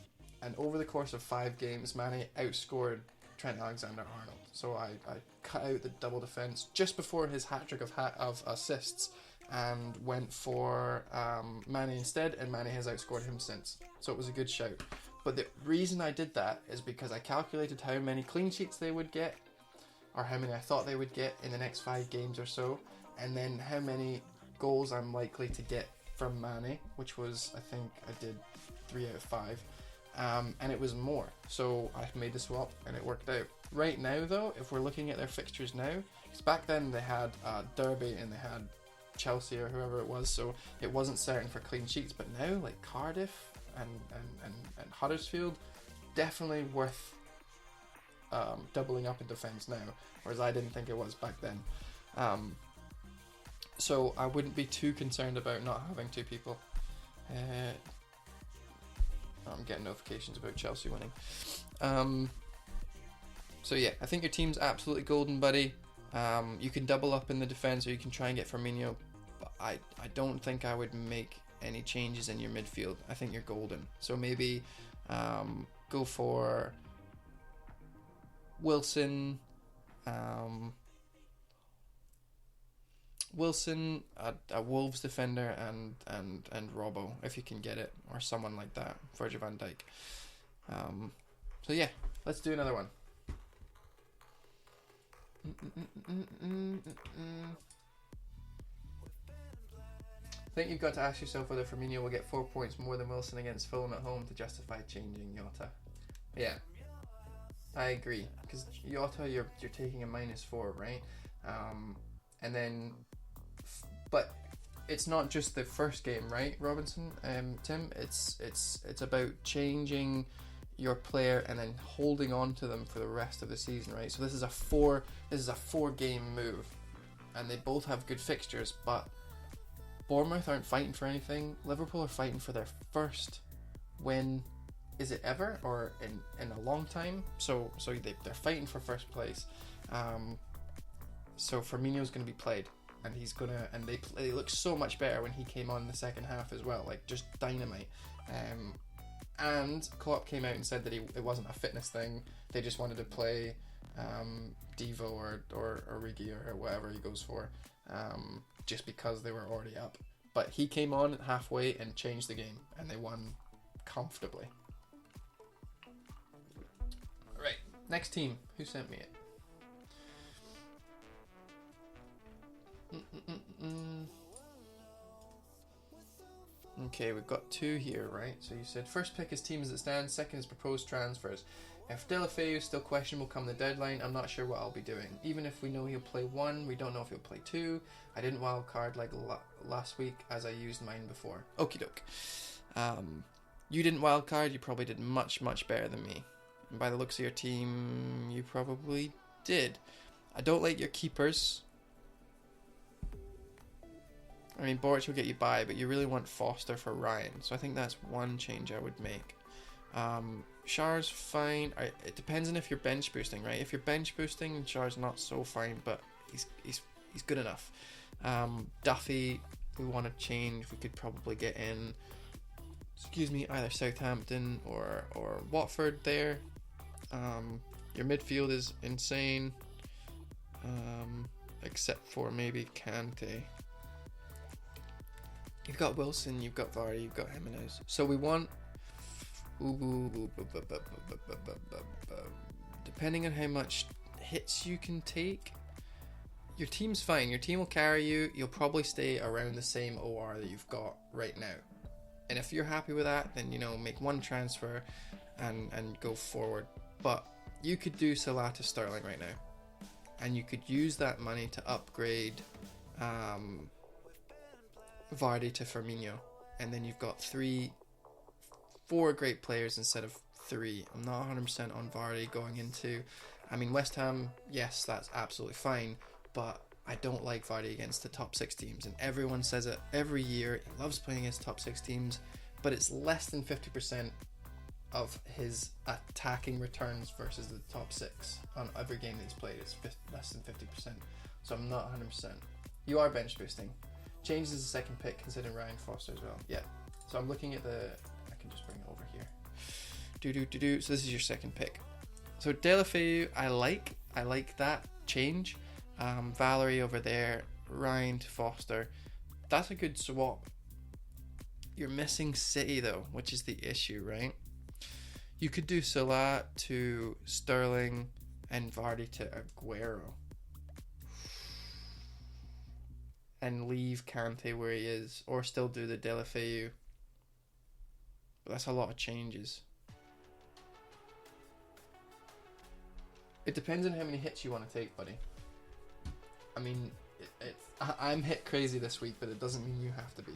and over the course of 5 games Mane outscored Trent Alexander-Arnold. So I cut out the double defence just before his hat-trick of assists and went for Mane instead, and Mane has outscored him since. So it was a good shout. But the reason I did that is because I calculated how many clean sheets they would get, or how many I thought they would get in the next 5 games or so, and then how many goals I'm likely to get from Mane, which was, I think I did 3 out of 5, and it was more. So I made the swap and it worked out. Right now though, if we're looking at their fixtures now, because back then they had Derby and they had Chelsea or whoever it was, so it wasn't certain for clean sheets, but now like Cardiff and Huddersfield, definitely worth doubling up in defence now, whereas I didn't think it was back then. So I wouldn't be too concerned about not having 2 people. I'm getting notifications about Chelsea winning. So yeah, I think your team's absolutely golden, buddy. You can double up in the defence, or you can try and get Firmino, but I don't think I would make any changes in your midfield. I think you're golden. So maybe go for Wilson, a Wolves defender, and Robbo, if you can get it, or someone like that, Virgil van Dijk. So yeah, let's do another one. I think you've got to ask yourself whether Firmino will get 4 points more than Wilson against Fulham at home to justify changing Jota. Yeah, I agree, because Jota you're taking a -4, right? And then, but it's not just the first game, right, Robinson? Tim, it's about changing your player and then holding on to them for the rest of the season, right? So this is a 4 game move, and they both have good fixtures, but Bournemouth aren't fighting for anything. Liverpool are fighting for their first win, is it ever, or in a long time? So they're fighting for first place. So Firmino's going to be played, and they look so much better when he came on in the second half as well, like just dynamite. And Klopp came out and said that it wasn't a fitness thing. They just wanted to play Devo or Origi or whatever he goes for, just because they were already up. But he came on halfway and changed the game, and they won comfortably. Right, next team. Who sent me it? Okay, we've got two here, right? So you said first pick is team as it stands, second is proposed transfers. If Deulofeu is still questionable come the deadline, I'm not sure what I'll be doing. Even if we know he'll play 1, we don't know if he'll play 2. I didn't wildcard like last week as I used mine before. Okie doke. You didn't wildcard, you probably did much, much better than me. And by the looks of your team, you probably did. I don't like your keepers. I mean, Boric will get you by, but you really want Foster for Ryan. So I think that's one change I would make. Char's fine. It depends on if you're bench boosting, right? If you're bench boosting, Char's not so fine, but he's good enough. Duffy, we want to change. We could probably get in, either Southampton or Watford there. Your midfield is insane, except for maybe Kante. You've got Wilson, you've got Vardy, you've got Jimenez. So we want... Depending on how much hits you can take, your team's fine. Your team will carry you. You'll probably stay around the same OR that you've got right now. And if you're happy with that, then, make one transfer and go forward. But you could do Salah to Sterling right now. And you could use that money to upgrade... Vardy to Firmino, and then you've got 4 great players instead of 3. I'm not 100% on Vardy going into... West Ham, yes, that's absolutely fine, but I don't like Vardy against the top 6 teams, and everyone says it every year. He loves playing against top 6 teams, but it's less than 50% of his attacking returns versus the top 6 on every game that he's played. It's less than 50%, so I'm not 100%. You are bench boosting. Changes the second pick, considering Ryan Foster as well. Yeah. So I'm looking at I can just bring it over here. So this is your second pick. So Deulofeu, I like that change. Valerie over there, Ryan to Foster. That's a good swap. You're missing City though, which is the issue, right? You could do Salah to Sterling and Vardy to Aguero. And leave Kante where he is, or still do the Deulofeu. But that's a lot of changes. It depends on how many hits you want to take, buddy. I'm hit crazy this week, but it doesn't mean you have to be.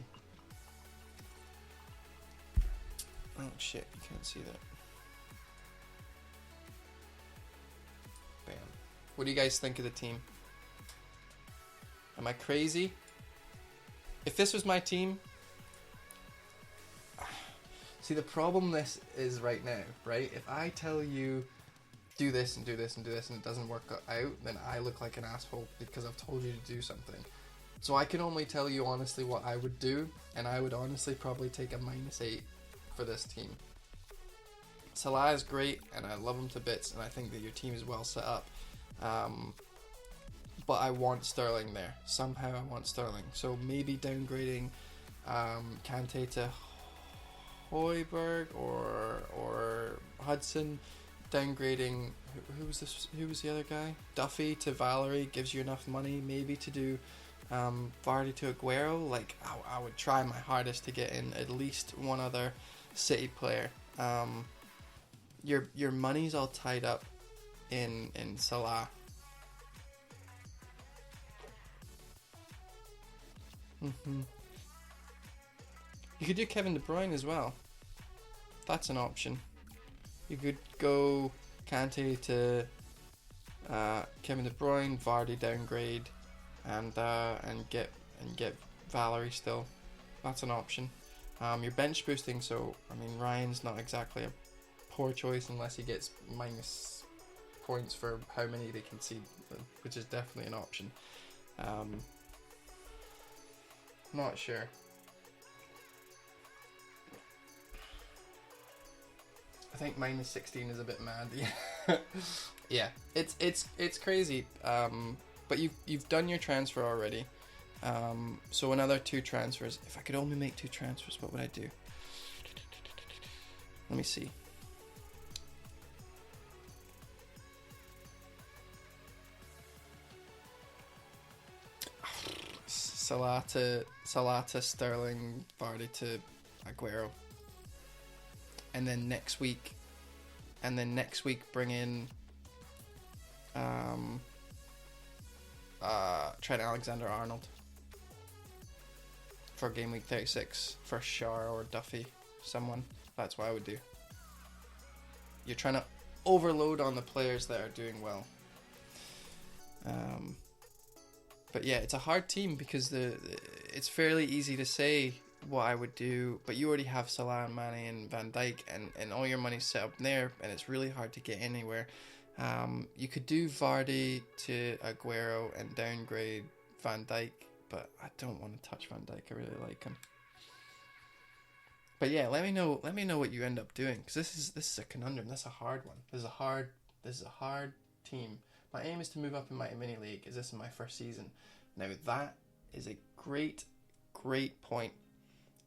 Oh shit, you can't see that. Bam. What do you guys think of the team? Am I crazy? If this was my team... See, the problem this is right now, right? If I tell you, do this and do this and do this and it doesn't work out, then I look like an asshole because I've told you to do something. So I can only tell you honestly what I would do, and I would honestly probably take a -8 for this team. Salah is great, and I love him to bits, and I think that your team is well set up. But I want Sterling there. Somehow I want Sterling. So maybe downgrading Kante to Højbjerg or Hudson. Downgrading who was this? Who was the other guy? Duffy to Valerie gives you enough money maybe to do Vardy to Aguero. Like I would try my hardest to get in at least one other City player. Your money's all tied up in Salah. You could do Kevin De Bruyne as well. That's an option. You could go Kante to Kevin De Bruyne, Vardy downgrade, and get Valerie still. That's an option. You're bench boosting, so Ryan's not exactly a poor choice unless he gets minus points for how many they concede, which is definitely an option. Not sure. I think minus 16 is a bit mad. Yeah, yeah. It's crazy. But you've done your transfer already. So another 2 transfers. If I could only make 2 transfers, what would I do? Let me see. Salata, Sterling, Vardy to Aguero. And then next week bring in Trent Alexander-Arnold for game week 36 for Shar or Duffy, someone. That's what I would do. You're trying to overload on the players that are doing well. But yeah, it's a hard team because it's fairly easy to say what I would do, but you already have Salah and Mane and Van Dijk, and all your money's set up there, and it's really hard to get anywhere. You could do Vardy to Aguero and downgrade Van Dijk, but I don't want to touch Van Dijk. I really like him. But yeah, let me know what you end up doing, because this is a conundrum. That's a hard one. This is a hard team. My aim is to move up in my mini league, as this is my first season. Now that is a great point.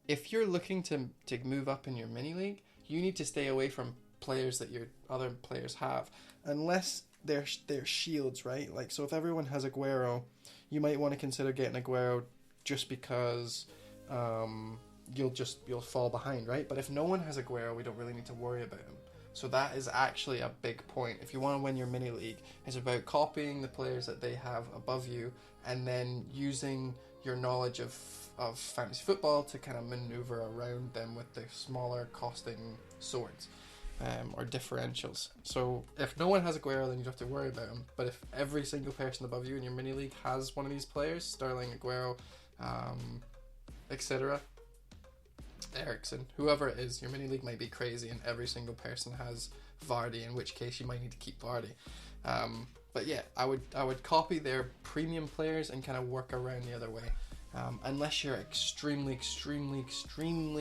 If you're looking to move up in your mini league, you need to stay away from players that your other players have, unless they're shields, right? Like, so if everyone has Aguero, you might want to consider getting Aguero just because you'll fall behind, right? But if no one has Aguero, we don't really need to worry about him. So that is actually a big point. If you want to win your mini league, it's about copying the players that they have above you, and then using your knowledge of fantasy football to kind of maneuver around them with the smaller costing swords or differentials. So if no one has Aguero, then you don't have to worry about him. But if every single person above you in your mini league has one of these players, Sterling, Aguero, etc., Eriksen, whoever it is, your mini league might be crazy and every single person has Vardy, in which case you might need to keep Vardy. But yeah, I would copy their premium players and kind of work around the other way. Unless you're extremely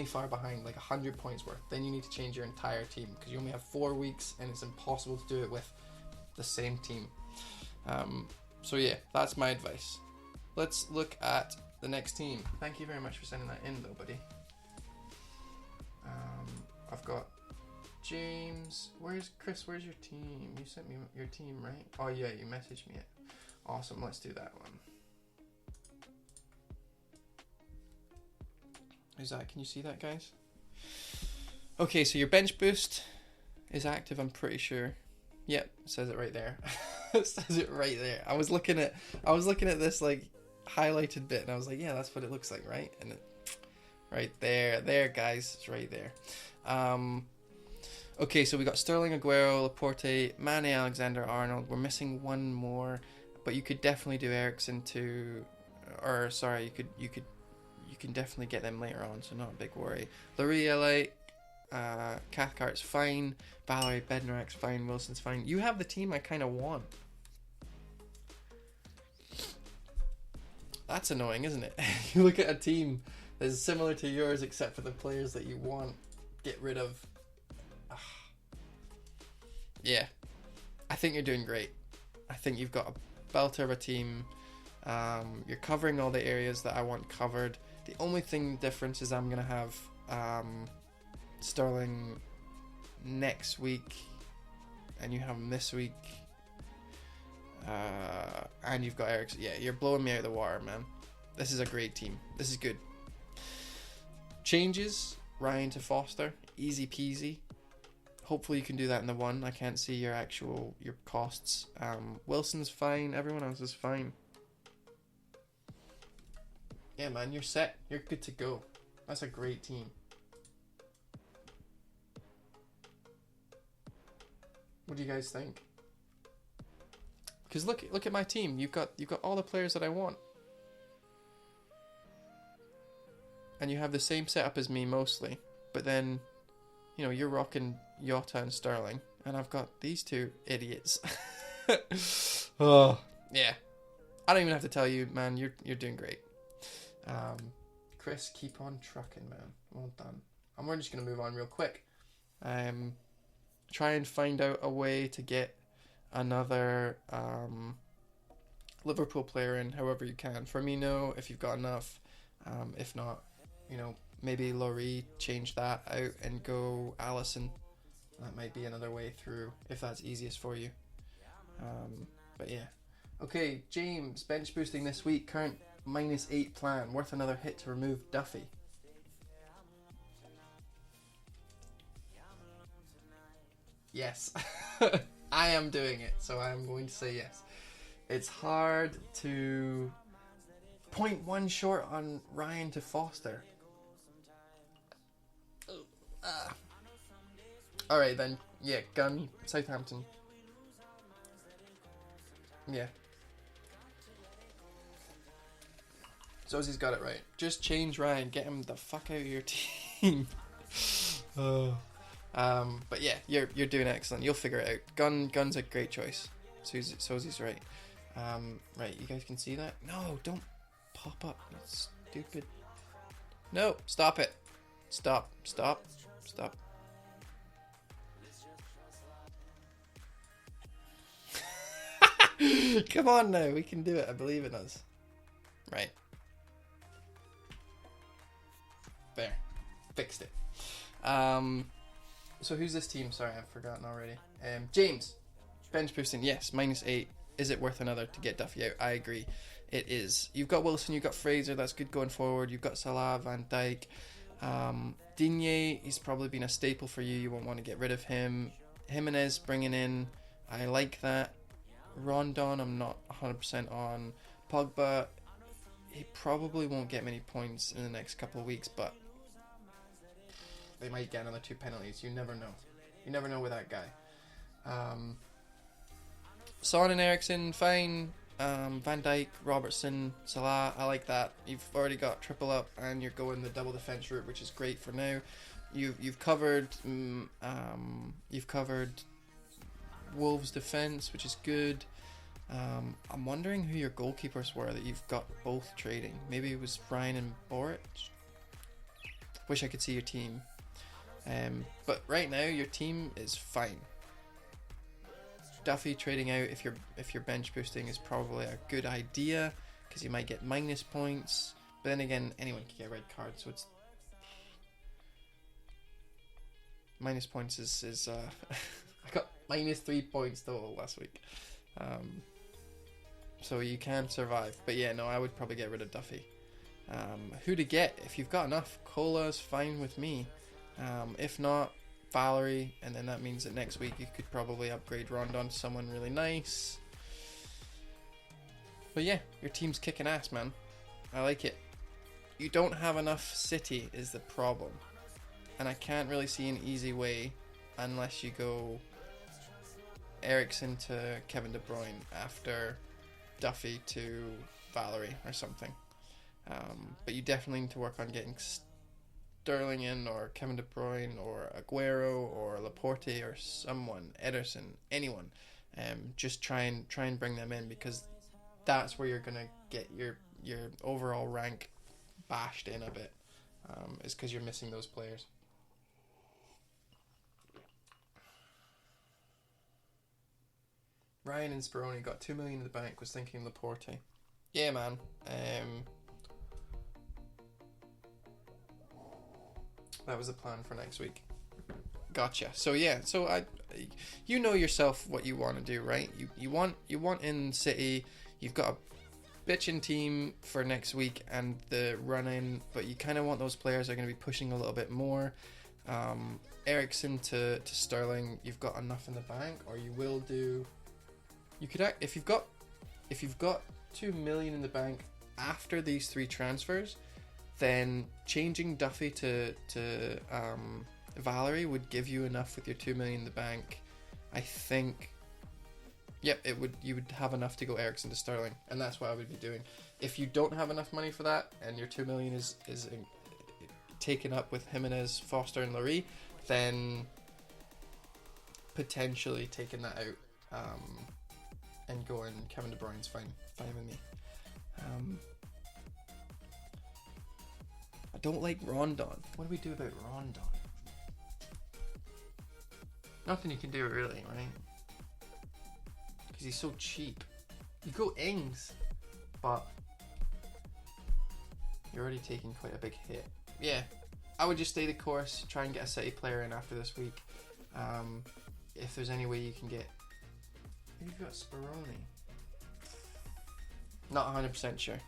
far behind, like 100 points worth, then you need to change your entire team, because you only have 4 weeks and it's impossible to do it with the same team. So yeah, that's my advice. Let's look at the next team. Thank you very much for sending that in though, buddy. I've got James. Where's Chris? Where's your team? You sent me your team, right? Oh yeah, you messaged me it. Awesome. Let's do that one. Is that? Can you see that, guys? Okay, so your bench boost is active. I'm pretty sure. Yep, it says it right there. It says it right there. I was looking at this like highlighted bit, and I was like, yeah, that's what it looks like, right? And it, right there, guys, it's right there. Okay, so we got Sterling, Aguero, Laporte, Mane, Alexander-Arnold. We're missing one more, but you could definitely do Eriksen to, or sorry, you can definitely get them later on, so not a big worry. Laurie, Cathcart's fine, Valerie, Bednarek's fine, Wilson's fine. You have the team I kind of want. That's annoying, isn't it? You look at a team that's similar to yours except for the players that you want. Get rid of. Yeah, I think you're doing great. I think you've got a belter of a team. You're covering all the areas that I want covered. The only thing difference is I'm going to have Sterling next week, and you have him this week. And you've got Eriksen. Yeah, you're blowing me out of the water, man. This is a great team. This is good. Changes, Ryan to Foster, easy peasy. Hopefully you can do that in the one. I can't see your costs. Wilson's fine. Everyone else is fine. Yeah, man, you're set. You're good to go. That's a great team. What do you guys think? Because look at my team. You've got all the players that I want. And you have the same setup as me mostly, but then, you know, you're rocking Jota and Sterling, and I've got these two idiots. Oh, yeah. I don't even have to tell you, man. You're doing great. Chris, keep on trucking, man. Well done. And we're just going to move on real quick. Try and find out a way to get another Liverpool player in however you can. Firmino, if you've got enough. If not, maybe Laurie, change that out and go Allison. That might be another way through if that's easiest for you. But yeah. Okay, James, bench boosting this week. Current -8 plan. Worth another hit to remove Duffy. Yes. I am doing it, so I am going to say yes. It's hard to 0.1 short on Ryan to Foster. Alright then, yeah, Gun, Southampton. Yeah. Zozzy's got it right. Just change Ryan, get him the fuck out of your team. But yeah, you're doing excellent. You'll figure it out. Gun's a great choice. Zozzy's right. Right, you guys can see that? No, don't pop up. That's stupid. No, stop it. Stop. Come on now, we can do it. I believe in us. Right. There. Fixed it. So who's this team? Sorry, I've forgotten already. James. Bench boosting, yes, -8. Is it worth another to get Duffy out? I agree. It is. You've got Wilson, you've got Fraser, that's good going forward. You've got Salah, Van Dijk. Deeney, he's probably been a staple for you. You won't want to get rid of him. Jimenez bringing in. I like that. Rondon, I'm not 100% on. Pogba, he probably won't get many points in the next couple of weeks, but they might get another 2 penalties. You never know. You never know with that guy. Son and Ericsson, fine. Van Dijk, Robertson, Salah, I like that. You've already got triple up and you're going the double defense route, which is great for now. You've covered Wolves defense, which is good. I'm wondering who your goalkeepers were that you've got both trading. Maybe it was Ryan and Boric. Wish I could see your team. But right now your team is fine. Duffy trading out if you're bench boosting is probably a good idea because you might get minus points. But then again, anyone can get a red card, so it's minus points is I got -3 points total last week. So you can survive. But yeah, no, I would probably get rid of Duffy. Who to get? If you've got enough, Cola's fine with me. If not, Valerie, and then that means that next week you could probably upgrade Rondon to someone really nice. But yeah, your team's kicking ass, man. I like it. You don't have enough City is the problem. And I can't really see an easy way unless you go Ericsson to Kevin De Bruyne after Duffy to Valerie or something. But you definitely need to work on getting Sterling in, or Kevin De Bruyne, or Aguero, or Laporte, or someone, Ederson, anyone. Just try and bring them in, because that's where you're gonna get your overall rank bashed in a bit. Is because you're missing those players. Ryan and Speroni got 2 million in the bank. Was thinking Laporte. Yeah, man. That was the plan for next week. Gotcha. So yeah, you know yourself what you want to do, right? You want in City. You've got a bitchin' team for next week and the run in, but you kind of want those players that are going to be pushing a little bit more. Ericsson to Sterling. You've got enough in the bank, or you will do. You could, if you've got 2 million in the bank after these 3 transfers, then changing Duffy to Valerie would give you enough with your 2 million in the bank. I think, yep, it would. You would have enough to go Ericsson to Sterling, and that's what I would be doing. If you don't have enough money for that, and your 2 million is taken up with Jimenez, Foster, and Laurie, then potentially taking that out and going Kevin De Bruyne's fine with me. don't like Rondon. What do we do about Rondon? Nothing you can do really, right? Because he's so cheap. You go Ings, but you're already taking quite a big hit. Yeah, I would just stay the course, try and get a City player in after this week. If there's any way you can get... Maybe you've got Speroni. Not 100% sure.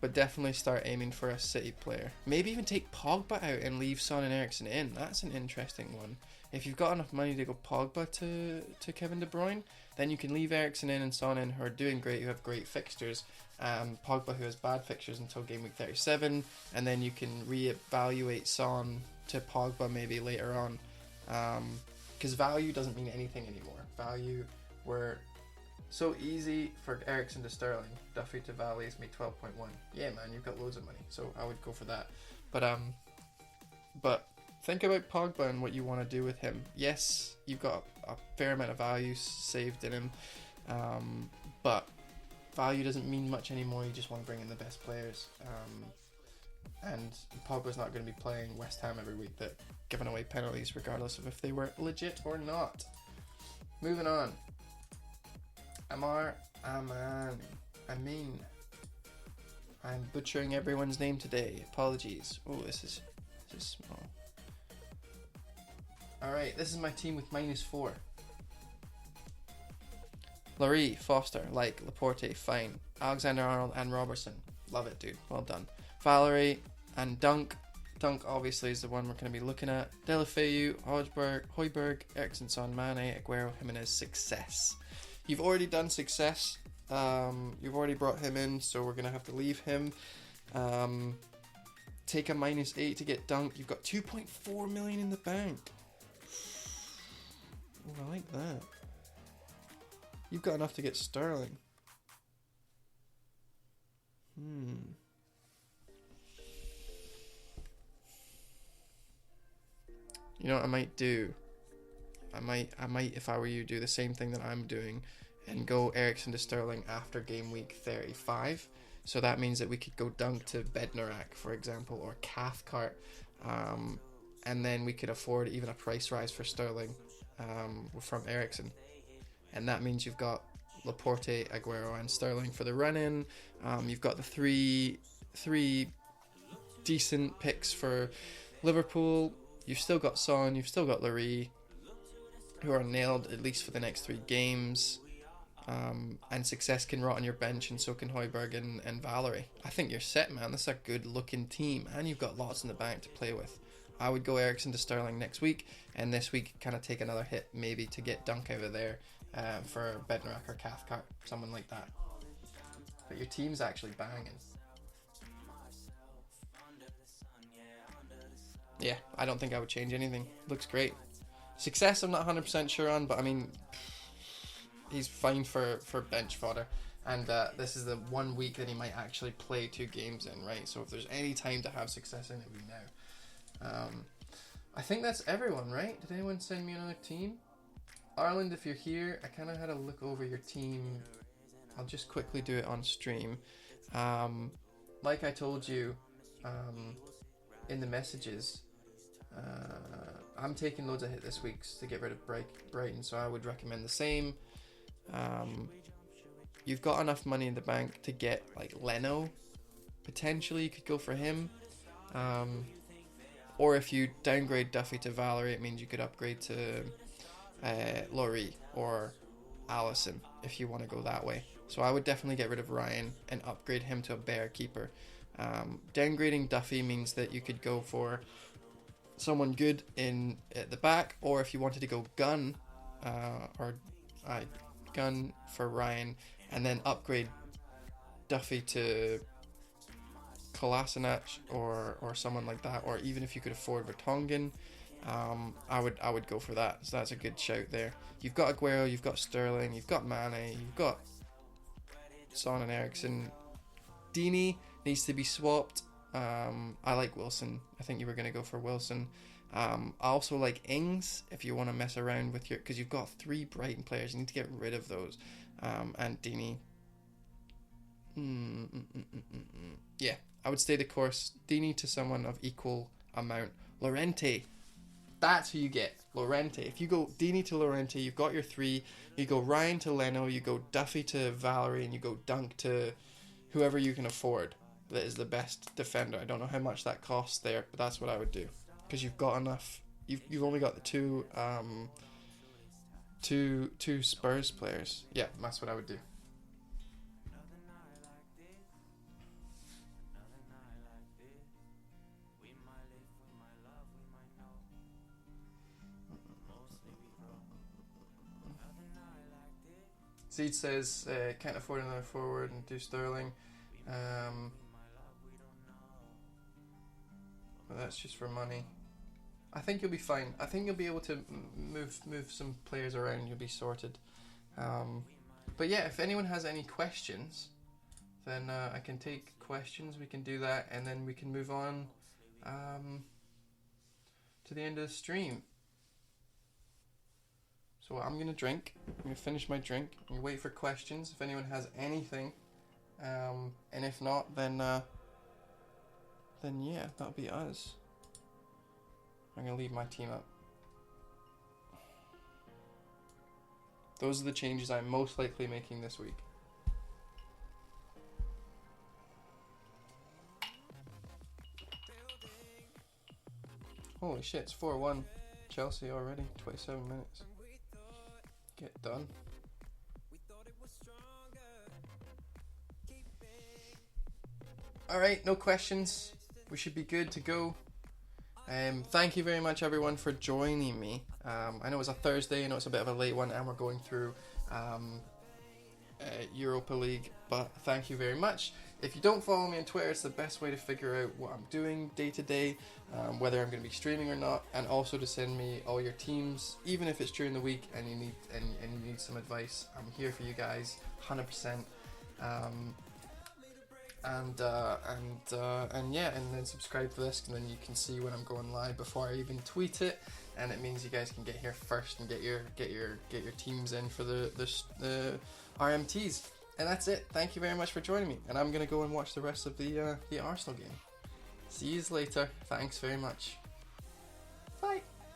But definitely start aiming for a City player. Maybe even take Pogba out and leave Son and Eriksen in. That's an interesting one. If you've got enough money to go Pogba to Kevin De Bruyne, then you can leave Eriksen in and Son in, who are doing great, who have great fixtures. Pogba, who has bad fixtures until game week 37, and then you can reevaluate Son to Pogba maybe later on. Because value doesn't mean anything anymore. Value, were so easy for Eriksen to Sterling. Duffy to Valleys made 12.1. Yeah, man, you've got loads of money, so I would go for that. But think about Pogba and what you want to do with him. Yes, you've got a fair amount of value saved in him, but value doesn't mean much anymore. You just want to bring in the best players. And Pogba's not going to be playing West Ham every week, that giving away penalties regardless of if they were legit or not. Moving on. Amin. I'm butchering everyone's name today. Apologies. Oh, this is small. Alright, this is my team with -4. Laurie, Foster, like, Laporte, fine. Alexander-Arnold and Robertson. Love it, dude. Well done. Valerie and Dunk. Dunk obviously is the one we're going to be looking at. Delafeu, Højbjerg, Eriksen, Son, Mane, Aguero, Jimenez, Success. You've already done Success. You've already brought him in, so we're going to have to leave him. Take a -8 to get Dunk. You've got 2.4 million in the bank. Oh, I like that. You've got enough to get Sterling. You know what I might do? I might, if I were you, do the same thing that I'm doing and go Eriksen to Sterling after game week 35. So that means that we could go Dunk to Bednarak, for example, or Cathcart, and then we could afford even a price rise for Sterling from Eriksen. And that means you've got Laporte, Aguero, and Sterling for the run-in. You've got the three decent picks for Liverpool. You've still got Son, you've still got Laurie, who are nailed at least for the next 3 games. And Success can rot on your bench, and so can Højbjerg and Valerie. I think you're set, man. This is a good looking team, and you've got lots in the bank to play with. I would go Eriksen to Sterling next week, and this week kind of take another hit maybe to get Dunk out of there for Bednarak or Cathcart, someone like that. But your team's actually banging. Yeah, I don't think I would change anything. Looks great. Success I'm not 100% sure on, but I mean, he's fine for bench fodder. And this is the 1 week that he might actually play 2 games in, right? So if there's any time to have Success in, it would be now. I think that's everyone, right? Did anyone send me another team? Ireland, if you're here, I kind of had a look over your team. I'll just quickly do it on stream. Like I told you in the messages, I'm taking loads of hit this week to get rid of Brighton, so I would recommend the same. You've got enough money in the bank to get like Leno. Potentially you could go for him. Or if you downgrade Duffy to Valerie, it means you could upgrade to Laurie or Allison if you want to go that way. So I would definitely get rid of Ryan and upgrade him to a bear keeper. Downgrading Duffy means that you could go for someone good at the back, or if you wanted to go gun for Ryan and then upgrade Duffy to Kolasinac or someone like that, or even if you could afford Vertonghen, I would go for that. So that's a good shout there. You've got Aguero, you've got Sterling, you've got Mane, you've got Son and Eriksen. Deeney needs to be swapped. I like Wilson. I think you were going to go for Wilson. I also like Ings if you want to mess around with your, because you've got 3 Brighton players. You need to get rid of those. And Deeney. Yeah, I would stay the course. Deeney to someone of equal amount. Llorente, that's who you get. Llorente. If you go Deeney to Llorente, you've got your 3. You go Ryan to Leno, you go Duffy to Valerie, and you go Dunk to whoever you can afford that is the best defender. I don't know how much that costs there, but that's what I would do. Because you've got enough. You've only got the two Spurs players. Yeah, that's what I would do. Seed says can't afford another forward and do Sterling. But that's just for money. I think you'll be fine. I think you'll be able to move some players around. You'll be sorted. But yeah, if anyone has any questions, then I can take questions. We can do that, and then we can move on to the end of the stream. So I'm going to drink. I'm going to finish my drink. I'm going to wait for questions if anyone has anything. And if not, then yeah, that'll be us. I'm going to leave my team up. Those are the changes I'm most likely making this week. Holy shit, it's 4-1 Chelsea already. 27 minutes. Get done. Alright, no questions. We should be good to go. Thank you very much everyone for joining me. I know it was a Thursday, I know it's a bit of a late one, and we're going through Europa League, but thank you very much. If you don't follow me on Twitter, it's the best way to figure out what I'm doing day to day, whether I'm going to be streaming or not, and also to send me all your teams, even if it's during the week and you need some advice. I'm here for you guys, 100%. And yeah, and then subscribe to this, and then you can see when I'm going live before I even tweet it, and it means you guys can get here first and get your teams in for the RMTs. And that's it. Thank you very much for joining me, and I'm gonna go and watch the rest of the Arsenal game. See you later. Thanks very much.